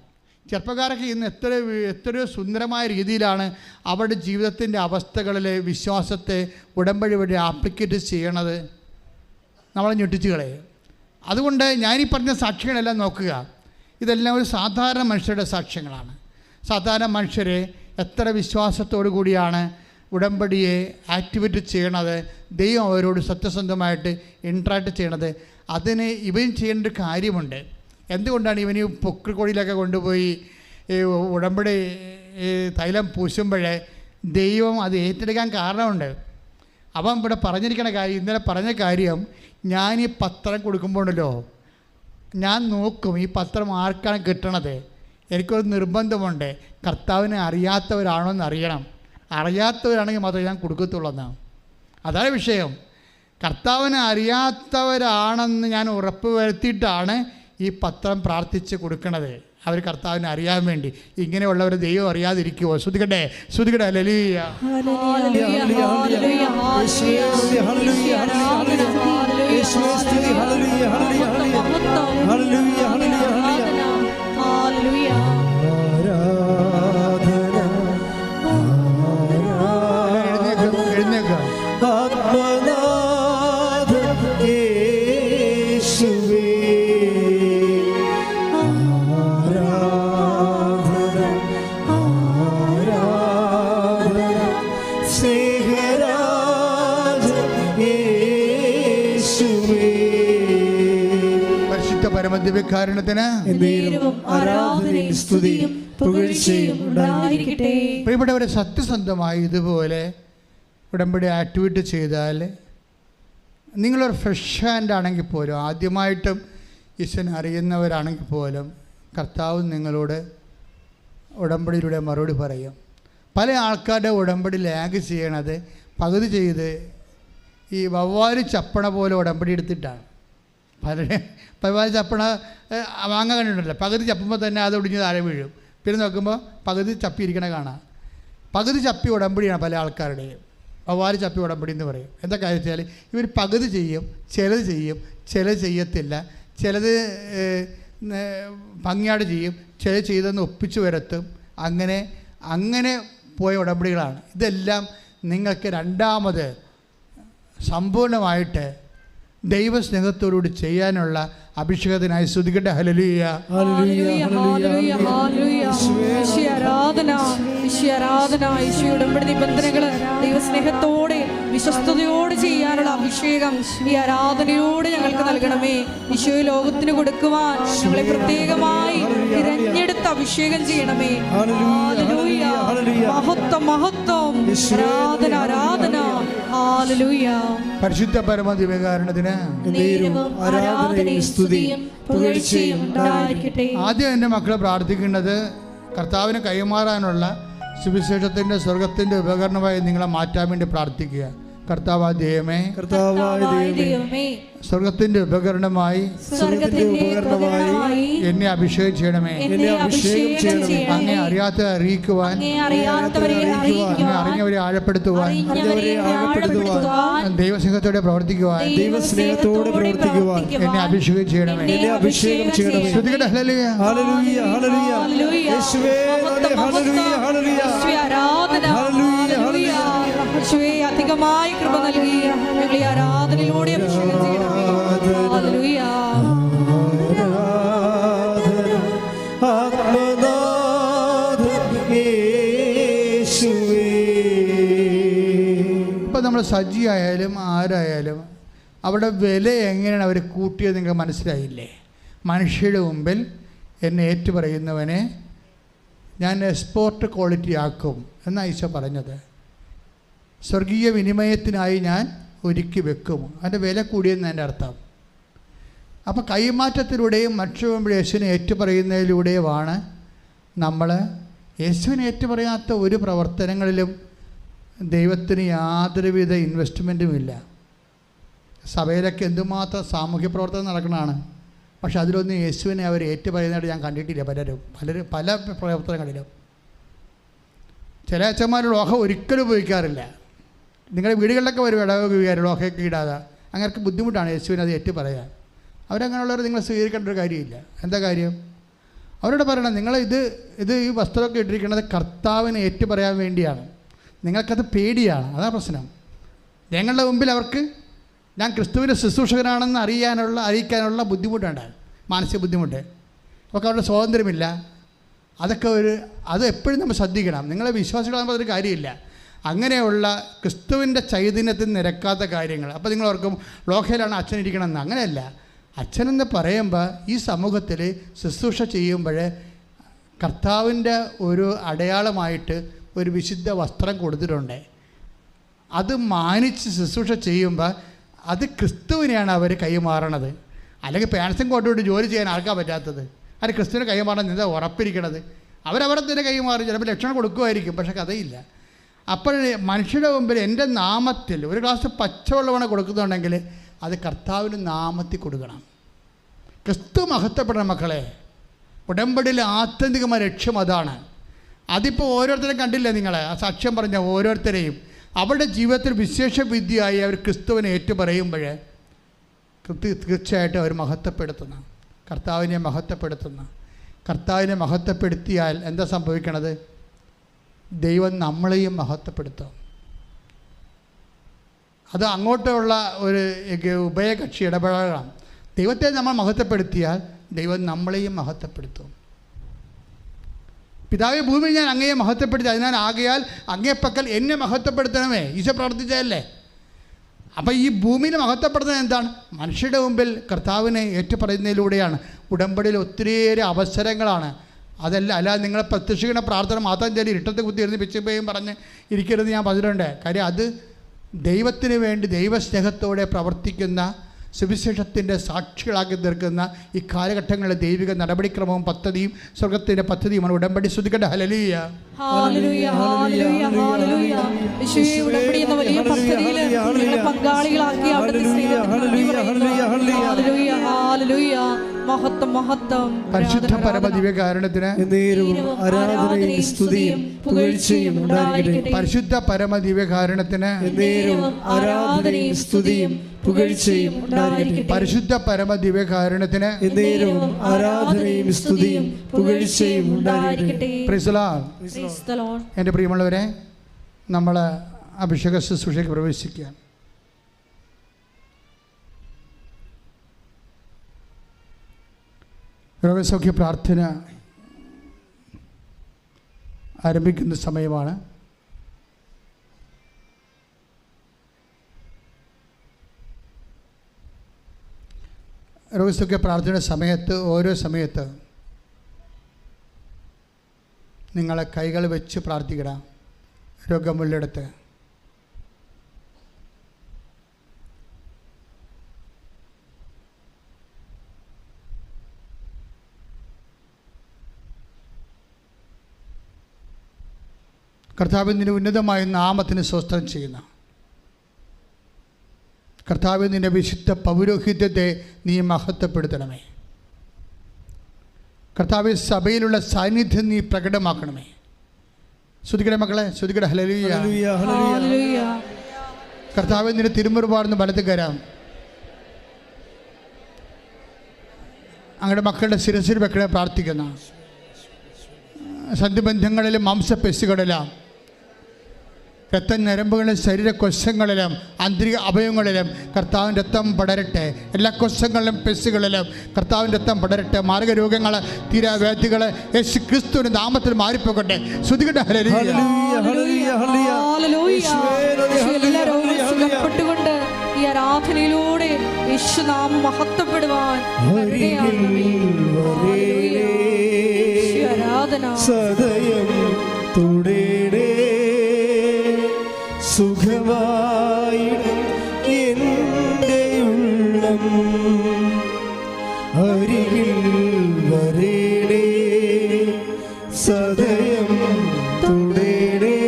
ചെറുപ്പക്കാരൊക്കെ ഇന്ന് എത്രയോ സുന്ദരമായ രീതിയിലാണ് അവരുടെ ജീവിതത്തിൻ്റെ അവസ്ഥകളിൽ വിശ്വാസത്തെ ഉടമ്പടി വഴി ആപ്ലിക്കേറ്റ് ചെയ്യണത്. നമ്മളെ ഞെട്ടിച്ച് കളയും. അതുകൊണ്ട് ഞാനീ പറഞ്ഞ സാക്ഷ്യങ്ങളെല്ലാം നോക്കുക. ഇതെല്ലാം ഒരു സാധാരണ മനുഷ്യരുടെ സാക്ഷ്യങ്ങളാണ്. സാധാരണ മനുഷ്യരെ എത്ര വിശ്വാസത്തോടു കൂടിയാണ് ഉടമ്പടിയെ ആക്ടിവേറ്റ് ചെയ്യണത്, ദൈവം അവരോട് സത്യസന്ധമായിട്ട് ഇൻട്രാക്ട് ചെയ്യണത്. അതിന് ഇവൻ ചെയ്യേണ്ട ഒരു കാര്യമുണ്ട്. എന്തുകൊണ്ടാണ് ഇവന് പൊക്കിൾക്കൊടിയിലൊക്കെ കൊണ്ടുപോയി ഉടമ്പടി തൈലം പൂശുമ്പോഴേ ദൈവം അത് ഏറ്റെടുക്കാൻ കാരണമുണ്ട്. അവൻ ഇവിടെ പറഞ്ഞിരിക്കുന്ന കാര്യം, ഇന്നലെ പറഞ്ഞ കാര്യം, ഞാൻ ഈ പത്രം കൊടുക്കുമ്പോഴല്ലോ ഞാൻ നോക്കും ഈ പത്രം ആർക്കാണ് കിട്ടണത്. എനിക്കൊരു നിർബന്ധമുണ്ട്, കർത്താവിനെ അറിയാത്തവരാണോ എന്ന് അറിയണം. അറിയാത്തവരാണെങ്കിൽ മാത്രമേ ഞാൻ കൊടുക്കത്തുള്ളൂ എന്നാണ്. അതാണ് വിഷയം. കർത്താവിനെ അറിയാത്തവരാണെന്ന് ഞാൻ ഉറപ്പ് വരുത്തിയിട്ടാണ് ഈ പത്രം പ്രാർത്ഥിച്ച് കൊടുക്കണത്. അവർ കർത്താവിനെ അറിയാൻ വേണ്ടി. ഇങ്ങനെയുള്ളവർ ദൈവം അറിയാതിരിക്കുമോ? ശ്രുതികട്ടെ, ശ്രുതികട്ടെ. ഹല്ലേലൂയ, പ്രിയപ്പെട്ടവരെ, സത്യസന്ധമായി ഇതുപോലെ ഉടമ്പടി ആക്ടിവേറ്റ് ചെയ്താൽ നിങ്ങളൊരു ഫ്രഷ് ഹാൻഡ് ആണെങ്കിൽ പോലും, ആദ്യമായിട്ടും ഈശ്വരനെ അറിയുന്നവരാണെങ്കിൽ പോലും, കർത്താവ് നിങ്ങളോട് ഉടമ്പടിയിലൂടെ മറുപടി പറയും. പല ആൾക്കാരുടെ ഉടമ്പടി ലാഗ് ചെയ്യണത് പകുതി ചെയ്ത് ഈ വവ്വാല് ചപ്പണ പോലെ ഉടമ്പടി എടുത്തിട്ടാണ്. വവ്വാല് ചപ്പണ വാങ്ങാൻ കണ്ടിട്ടുണ്ടല്ലോ, പകുതി ചപ്പുമ്പോൾ തന്നെ അത് ഒടിഞ്ഞ് താഴെ വീഴും. പിന്നെ നോക്കുമ്പോൾ പകുതി ചപ്പിയിരിക്കണ കാണാം. പകുതി ചപ്പി ഉടമ്പടിയാണ് പല ആൾക്കാരുടെയും. വവ്വാല് ചപ്പി ഉടമ്പടി എന്ന് പറയും. എന്താ കാര്യം വെച്ചാൽ ഇവർ പകുതി ചെയ്യും, ചിലത് ചെയ്യും, ചിലത് ചെയ്യത്തില്ല, ചിലത് ഭംഗിയാട് ചെയ്യും, ചിലത് ചെയ്തെന്ന് ഒപ്പിച്ചു വരത്തും. അങ്ങനെ പോയ ഉടമ്പടികളാണ്. ഇതെല്ലാം നിങ്ങൾക്ക് രണ്ടാമത് സമ്പൂർണ്ണമായിട്ട് ദൈവസ്നേഹത്തോടുകൂടി ചെയ്യാനുള്ള അഭിഷേകത്തിനായി സ്തുതിക്കട്ടെ. ഹല്ലേലൂയ. ഹല്ലേലൂയ, ഹല്ലേലൂയ, ഹല്ലേലൂയ. ഈശോയെ ആരാധന, ഈശോയെ ആരാധന. ഈശോയുടെ ഉടമ്പടി നിബന്ധനകള് ദൈവസ്നേഹത്തോടെ വിശ്വസ്തയോടെ ചെയ്യാനുള്ള അഭിഷേകം ഈ ആരാധനയോടെ ഞങ്ങൾക്ക് നൽകണമേ. ഈശോയെ ലോകത്തിന് കൊടുക്കുവാൻ ഞങ്ങളെ പ്രത്യേകമായി തിരഞ്ഞെടുത്ത് അഭിഷേകം ചെയ്യണമേ. ഹല്ലേലൂയ, മഹത്വം, മഹത്വം, ആരാധന, ആരാധന. ഹല്ലേലൂയ. പരിശുദ്ധ പരമ ദിവ്യകാരുണ്യത്തിന് ആരാധനയും സ്തുതിയും പുകഴ്ചയും ഉണ്ടായിരിക്കട്ടെ. ആദ്യം എൻ്റെ മക്കളെ പ്രാർത്ഥിക്കേണ്ടത് കർത്താവിന് കൈമാറാനുള്ള സുവിശേഷത്തിൻ്റെ സ്വർഗത്തിൻ്റെ ഉപകരണമായി നിങ്ങളെ മാറ്റാൻ വേണ്ടി പ്രാർത്ഥിക്കുക. കർത്താവായ ദൈവമേ, സ്വർഗത്തിന്റെ ഉപകരണമായി എന്നെ അഭിഷേകം ചെയ്യണമേ. അങ്ങേ അറിയാത്തവരെ അറിയിക്കുവാൻ, അങ്ങേ അറിഞ്ഞവരെ ആഴപ്പെടുത്തുവാൻ, ദൈവസ്നേഹത്തോടെ പ്രവർത്തിക്കുവാൻ എന്നെ അഭിഷേകം ചെയ്യണമേ. ശ്രുതികട്ടെ. ഹല്ലേലൂയ, ഹല്ലേലൂയ, ഹല്ലേലൂയ. യേശുവേ ഹല്ലേലൂയ, ഹല്ലേലൂയ, ഹല്ലേലൂയ. യേശുവേ അധികമായി കൃപ നൽകി ഞങ്ങളെ ആരാധനയിലൂടെ അഭിഷേകം ചെയ്യണമേ. ഹല്ലേലൂയ. ഇപ്പം നമ്മൾ സജ്ജിയായാലും ആരായാലും അവിടെ വില എങ്ങനെയാണ് അവർ കൂട്ടിയത് നിങ്ങൾക്ക് മനസ്സിലായില്ലേ? മനുഷ്യരുടെ മുമ്പിൽ എന്നെ ഏറ്റുപറയുന്നവനെ ഞാൻ എക്സ്പോർട്ട് ക്വാളിറ്റി ആക്കും എന്നാണ് ഈശോ പറഞ്ഞത്. സ്വർഗീയ വിനിമയത്തിനായി ഞാൻ ഒരുക്കി വെക്കും. അതിൻ്റെ വില കൂടിയെന്ന് എൻ്റെ അർത്ഥം. അപ്പോൾ കൈമാറ്റത്തിലൂടെയും മറ്റും യേശുവിനെ ഏറ്റുപറയുന്നതിലൂടെയുമാണ് നമ്മൾ യേശുവിനെ ഏറ്റുപറയാത്ത ഒരു പ്രവർത്തനങ്ങളിലും ദൈവത്തിന് യാതൊരുവിധ ഇൻവെസ്റ്റ്മെൻറ്റും ഇല്ല. സഭയിലൊക്കെ എന്തുമാത്രം സാമൂഹ്യ പ്രവർത്തനം നടക്കുന്നതാണ്. പക്ഷെ അതിലൊന്നും യേശുവിനെ അവർ ഏറ്റുപറയുന്നതായിട്ട് ഞാൻ കണ്ടിട്ടില്ല. പല പ്രവർത്തനങ്ങളിലും ചില അച്ഛന്മാർ ലോഹ ഒരിക്കലും ഉപയോഗിക്കാറില്ല. നിങ്ങളുടെ വീടുകളിലൊക്കെ വരും ഇടവകാർ ലോഹയൊക്കെ ഇടാതെ. അങ്ങനെ ബുദ്ധിമുട്ടാണ് യേശുവിനെ അത് ഏറ്റു പറയാൻ. അവരങ്ങനെയുള്ളവർ നിങ്ങൾ സ്വീകരിക്കേണ്ട ഒരു കാര്യമില്ല. എന്താ കാര്യം? അവരോട് പറയണം, നിങ്ങൾ ഇത് ഈ വസ്ത്രമൊക്കെ ഇട്ടിരിക്കുന്നത് കർത്താവിനെ ഏറ്റു പറയാൻ വേണ്ടിയാണ്. നിങ്ങൾക്കത് പേടിയാണ്. അതാ പ്രശ്നം. ഞങ്ങളുടെ മുമ്പിൽ അവർക്ക് ഞാൻ ക്രിസ്തുവിൻ്റെ ശുശ്രൂഷകനാണെന്ന് അറിയിക്കാനുള്ള ബുദ്ധിമുട്ടുണ്ട്, മാനസിക ബുദ്ധിമുട്ട്. അവർക്ക് അവരുടെ സ്വാതന്ത്ര്യമില്ല. അത് എപ്പോഴും നമ്മൾ ശ്രദ്ധിക്കണം. നിങ്ങളെ വിശ്വാസികളാകുമ്പോൾ അതൊരു കാര്യമില്ല. അങ്ങനെയുള്ള ക്രിസ്തുവിൻ്റെ ചൈതന്യത്തിൽ നിരക്കാത്ത കാര്യങ്ങൾ. അപ്പോൾ നിങ്ങൾ ഓർക്കും ലോകയിലാണ് അച്ഛൻ ഇരിക്കണമെന്ന്. അങ്ങനെയല്ല. അച്ഛനെന്ന് പറയുമ്പോൾ ഈ സമൂഹത്തിൽ ശുശ്രൂഷ ചെയ്യുമ്പോൾ കർത്താവിൻ്റെ ഒരു അടയാളമായിട്ട് ഒരു വിശുദ്ധ വസ്ത്രം കൊടുത്തിട്ടുണ്ട്. അത് മാനിച്ച് ശുശ്രൂഷ ചെയ്യുമ്പോൾ അത് ക്രിസ്തുവിനെയാണ് അവർ കൈമാറണത്. അല്ലെങ്കിൽ പാൻസും കോട്ടുകൊണ്ട് ജോലി ചെയ്യാൻ ആർക്കാണ് പറ്റാത്തത്? അത് ക്രിസ്തുവിനെ കൈമാറണം എന്താ ഉറപ്പിരിക്കണത്? അവരവിടെ തന്നെ കൈമാറി. ചിലപ്പോൾ ലക്ഷണം കൊടുക്കുമായിരിക്കും, പക്ഷെ കഥയില്ല. അപ്പോൾ മനുഷ്യരുടെ മുമ്പിൽ എൻ്റെ നാമത്തിൽ ഒരു ഗ്ലാസ് പച്ചവെള്ളമാണ് കൊടുക്കുന്നുണ്ടെങ്കിൽ അത് കർത്താവിൻ്റെ നാമത്തിൽ കൊടുക്കണം. ക്രിസ്തു മഹത്വപ്പെടണം മക്കളെ. ഉടമ്പടിയിലെ ആത്യന്തികമായ ലക്ഷ്യം അതാണ്. അതിപ്പോൾ ഓരോരുത്തരെയും കണ്ടില്ലേ നിങ്ങൾ? ആ സാക്ഷ്യം പറഞ്ഞ ഓരോരുത്തരെയും അവരുടെ ജീവിതത്തിൽ വിശേഷ വിദ്യയായി അവർ ക്രിസ്തുവിനെ ഏറ്റുപറയുമ്പോൾ തീർച്ചയായിട്ടും അവർ മഹത്വപ്പെടുത്തുന്ന കർത്താവിനെ മഹത്വപ്പെടുത്തിയാൽ എന്താ സംഭവിക്കണത്? ദൈവം നമ്മളെയും മഹത്വപ്പെടുത്തും. അത് അങ്ങോട്ടുള്ള ഒരു ഉഭയകക്ഷി ഇടപെടലാണ്. ദൈവത്തെ നമ്മൾ മഹത്വപ്പെടുത്തിയാൽ ദൈവം നമ്മളെയും മഹത്വപ്പെടുത്തും. പിതാവേ, ഭൂമിയിൽ ഞാൻ അങ്ങയെ മഹത്വപ്പെടുത്തി, അതിനാൽ ആകയാൽ അങ്ങേപ്പക്കൽ എന്നെ മഹത്വപ്പെടുത്തണമേ. ഈശോ പ്രവർത്തിച്ചതല്ലേ? അപ്പോൾ ഈ ഭൂമിയിൽ മഹത്വപ്പെടുത്തുന്നത് എന്താണ്? മനുഷ്യരുടെ മുമ്പിൽ കർത്താവിനെ ഏറ്റുപറയുന്നതിലൂടെയാണ്. ഉടമ്പടിയിൽ ഒത്തിരിയേറെ അവസരങ്ങളാണ്. അല്ലാതെ നിങ്ങളെ പ്രത്യക്ഷിക്കുന്ന പ്രാർത്ഥന മാത്രം ചെല്ലി ഇട്ടത്തെ കുത്തി ഇരുന്ന് പിച്ചുപയും പറഞ്ഞ് ഇരിക്കരുത് ഞാൻ പറഞ്ഞിട്ടുണ്ട്. കാര്യം അത് ദൈവത്തിന് വേണ്ടി ദൈവസ്നേഹത്തോടെ പ്രവർത്തിക്കുന്ന സുവിശേഷത്തിൻ്റെ സാക്ഷികളാക്കി തീർക്കുന്ന ഈ കാലഘട്ടങ്ങളിലെ ദൈവിക നടപടിക്രമവും പദ്ധതിയും സ്വർഗത്തിൻ്റെ പദ്ധതിയുമാണ് ഉടമ്പടി. സ്തുതിക്കട്ടെ. ഹല്ലേലൂയ, ഹല്ലേലൂയ, ഹല്ലേലൂയ, ഹല്ലേലൂയ. യേശുവേ, ഉടമ്പടി എന്ന വലിയ പദ്ധതിയിൽ ഞങ്ങളെ പങ്കാളികളാക്കി അവിടുത്തെ ഹല്ലേലൂയ, ഹല്ലേലൂയ. മഹത്വം, മഹത്വം. പരിശുദ്ധ പരമദിവ്യകാരുണ്യത്തിന് ആരാധനയും സ്തുതിയും പുകഴ്ചയും ഉണ്ടായിരിക്കട്ടെ. പരിശുദ്ധ പരമദിവ്യകാരുണ്യത്തിന് ആരാധനയും സ്തുതിയും പുകഴ്ചയും ഉണ്ടായിരിക്കട്ടെ. പരിശുദ്ധ പരമദിവ്യകാരുണ്യത്തിന് ആരാധനയും സ്തുതിയും പുകഴ്ചയും ഉണ്ടായിരിക്കട്ടെ. എൻ്റെ പ്രിയമുള്ളവരെ, നമ്മൾ അഭിഷേക ശുശ്രൂഷയ്ക്ക് പ്രവേശിക്കുക. രോഗസൗഖ്യ പ്രാർത്ഥന ആരംഭിക്കുന്ന സമയമാണ്. രോഗസൗഖ്യ പ്രാർത്ഥന സമയത്ത് ഓരോ സമയത്ത് നിങ്ങളെ കൈകൾ വെച്ച് പ്രാർത്ഥിക്കണം. രോഗമുള്ളിടത്ത് കർത്താവിൻ്റെ ഉന്നതമായ നാമത്തിന് സ്തോത്രം ചെയ്യുന്ന കർത്താവ്, നിൻ്റെ വിശുദ്ധ പൗരോഹിത്യത്തെ നീ മഹത്വപ്പെടുത്തണമേ. കർത്താവ്, സഭയിലുള്ള സാന്നിധ്യം നീ പ്രകടമാക്കണമേ. ശ്രുതിക്കട മക്കളെ, ശ്രുതിക്കട. Hallelujah, hallelujah. കർത്താവ്, നിന്റെ തിരുമുറുപാടുന്ന് വലത് കരം അങ്ങയുടെ മക്കളുടെ ശിരസിൽ വെക്കണേ പ്രാർത്ഥിക്കുന്ന സന്ധിബന്ധങ്ങളിലും മാംസപെശുകളിലും രക്തഞരമ്പുകളിലും ശരീരകോശങ്ങളിലും ആന്തരിക അവയവങ്ങളിലും കർത്താവിൻ്റെ രക്തം പടരട്ടെ. എല്ലാ കോശങ്ങളിലും പെശുകളിലും കർത്താവിൻ്റെ രക്തം പടരട്ടെ. മാർഗരോഗങ്ങൾ, തീരാവ്യാധികൾ യേശു ക്രിസ്തുവിൻ്റെ നാമത്തിൽ മാറിപ്പോകട്ടെ. ശ്രുതികട്ടെ. ഹല്ലേലൂയ. എല്ലാ രോഗങ്ങളും സുഖപ്പെട്ടുകൊണ്ട് ഈ ആരാധനയിലൂടെ യേശുനാമം മഹത്വപ്പെടുവാൻ സദയം തുടേടേ സുഖമായിടും എൻ്റെ ഉള്ളം അരികിൽ വരേടേ സദയം തുടേടേ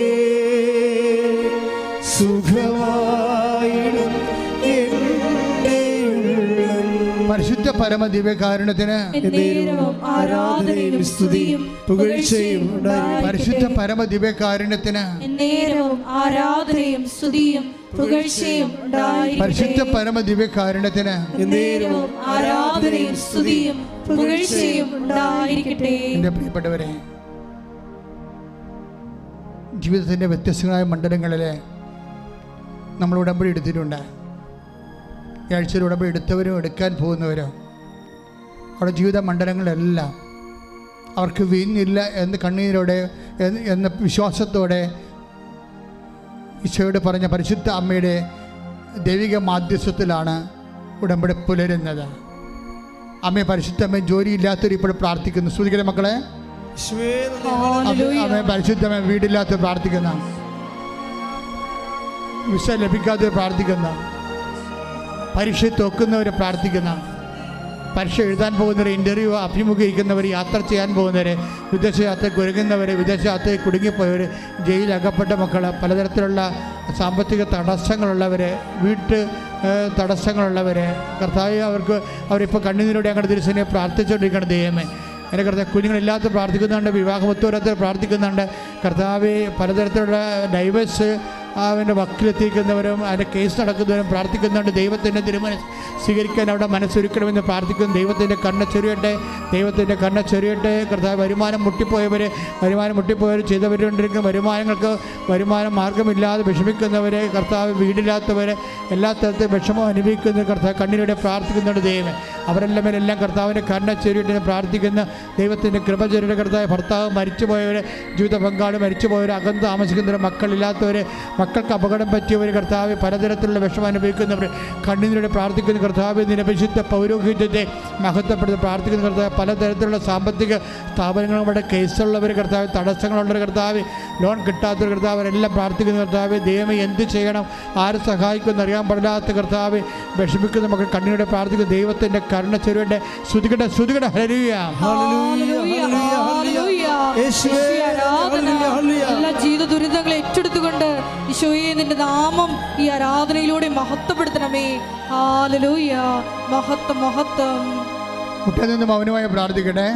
സുഖമായിടും എൻ്റെ ഉള്ളം. പരിശുദ്ധ പരമ ദിവ്യകാരുണ്യത്തിന് ആരാധനയും സ്തുതിയും പുകഴ്ചയും പരിശുദ്ധ പരമ ദിവ്യകാരുണ്യത്തിന് ആരാധനയും സ്തുതിയും പുകഴ്ചയും പരിശുദ്ധ പരമ ദിവ്യകാരുണ്യത്തിന് ആരാധനയും സ്തുതിയും പുകഴ്ചയും ഉണ്ടായിരിക്കട്ടെ. എൻ്റെ പ്രിയപ്പെട്ടവരെ, ജീവിതത്തിൻ്റെ വ്യത്യസ്തങ്ങളായ മണ്ഡലങ്ങളിൽ നമ്മൾ ഉടമ്പടി എടുത്തിട്ടുണ്ട്. ഈ ആഴ്ചയിൽ ഉടമ്പടി എടുത്തവരും എടുക്കാൻ പോകുന്നവരും അവരുടെ ജീവിത മണ്ഡലങ്ങളിലെല്ലാം അവർക്ക് വീഞ്ഞില്ല എന്ന് കണ്ണീരോടെ എന്ന വിശ്വാസത്തോടെ ഈശോയോട് പറഞ്ഞ പരിശുദ്ധ അമ്മയുടെ ദൈവിക മാധ്യസ്ഥത്തിലാണ് ഉടമ്പടി പുലരുന്നത്. അമ്മയെ പരിശുദ്ധ അമ്മ ജോലിയില്ലാത്തവർ ഇപ്പോൾ പ്രാർത്ഥിക്കുന്നു. ശ്രുതികളെ മക്കളെ, അമ്മയെ പരിശുദ്ധ അമ്മ വീടില്ലാത്തവർ പ്രാർത്ഥിക്കുന്ന, വിസ ലഭിക്കാത്തവർ പ്രാർത്ഥിക്കുന്ന, പരീക്ഷ തോക്കുന്നവർ പ്രാർത്ഥിക്കുന്ന, പരീക്ഷ എഴുതാൻ പോകുന്നവർ, ഇൻ്റർവ്യൂ അഭിമുഖീകരിക്കുന്നവർ, യാത്ര ചെയ്യാൻ പോകുന്നവർ, വിദേശയാത്രയ്ക്ക് ഒരുങ്ങുന്നവർ, വിദേശയാത്രയിൽ കുടുങ്ങിപ്പോയവർ, ജയിലകപ്പെട്ട മക്കൾ, പലതരത്തിലുള്ള സാമ്പത്തിക തടസ്സങ്ങളുള്ളവർ, വീട്ട് തടസ്സങ്ങളുള്ളവർ, കർത്താവ് അവരിപ്പോൾ കണ്ണുനീരോടെ ഞങ്ങളുടെ തിരുസേനയെ പ്രാർത്ഥിച്ചുകൊണ്ടിരിക്കണം. ദൈവമേ, എൻ്റെ കർത്താവ്, കുഞ്ഞുങ്ങളില്ലാത്ത പ്രാർത്ഥിക്കുന്നുണ്ട്, വിവാഹമൊത്തോരാത്ത പ്രാർത്ഥിക്കുന്നുണ്ട്. കർത്താവ്, പലതരത്തിലുള്ള ഡൈവേഴ്സ് അവൻ്റെ വക്കിലെത്തിക്കുന്നവരും അതിൻ്റെ കേസ് നടക്കുന്നവരും പ്രാർത്ഥിക്കുന്നുണ്ട്. ദൈവത്തിൻ്റെ തിരുമനസ് സ്വീകരിക്കാൻ അവിടെ മനസ്സൊരുക്കണമെന്ന് പ്രാർത്ഥിക്കുന്നു. ദൈവത്തിൻ്റെ കണ്ണ ചൊരിയട്ടെ, ദൈവത്തിൻ്റെ കണ്ണ ചൊരിയട്ടെ. കർത്താവ്, വരുമാനം മുട്ടിപ്പോയവർ ചെയ്തവരുകൊണ്ടിരിക്കുന്ന വരുമാനം മാർഗമില്ലാതെ വിഷമിക്കുന്നവരെ, കർത്താവ് വീടില്ലാത്തവരെ, എല്ലാ തരത്തിലും വിഷമം അനുഭവിക്കുന്ന കർത്താവ് കണ്ണിലൂടെ പ്രാർത്ഥിക്കുന്നുണ്ട്. ദൈവം അവരെല്ലാം കർത്താവിൻ്റെ കണ്ണ ചൊരിയട്ടെ പ്രാർത്ഥിക്കുന്ന ദൈവത്തിൻ്റെ കൃപ ചൊരിയുടെ കർത്താവ്, ഭർത്താവ് മരിച്ചുപോയവർ, ജീവിത പങ്കാളി മരിച്ചുപോയവർ, അകന്ന് താമസിക്കുന്നവർ, മക്കളില്ലാത്തവർ, മക്കൾക്ക് അപകടം പറ്റിയവർ, കർത്താവ് പലതരത്തിലുള്ള വിഷമം അനുഭവിക്കുന്നവർ കണ്ണീരോടെ പ്രാർത്ഥിക്കുന്ന കർത്താവ്, നിന്റെ വിശുദ്ധ പൗരോഹിത്യത്തെ മഹത്വപ്പെടുത്തി പ്രാർത്ഥിക്കുന്ന കർത്താവ്, പലതരത്തിലുള്ള സാമ്പത്തിക സ്ഥാപനങ്ങളുടെ കേസുള്ളവർ, കർത്താവ് തടസ്സങ്ങളുള്ളവർ, കർത്താവ് ലോൺ കിട്ടാത്തവർ, കർത്താവ് അവരെല്ലാം പ്രാർത്ഥിക്കുന്ന കർത്താവ്, ദൈവമേ എന്ത് ചെയ്യണം, ആര് സഹായിക്കുമെന്ന് അറിയാൻ പാടില്ലാത്ത കർത്താവ് വിഷമിക്കുന്ന മക്കൾ കണ്ണീരോടെ പ്രാർത്ഥിക്കുന്ന ദൈവത്തിൻ്റെ കരുണ ചെരുവിൻ്റെ ശ്രുതികട. ഹല്ലേലൂയ. എല്ലാ ജീവിത ദുരിതങ്ങളെ ഏറ്റെടുത്തുകൊണ്ട് ഈശോയെ നിന്റെ നാമം ഈ ആരാധനയിലൂടെ മഹത്വപ്പെടുത്തണമേ. ഹല്ലേലൂയ. മഹത്വം. മുട്ടിൽ നിന്ന് മൗനമായി പ്രാർത്ഥിക്കട്ടെ.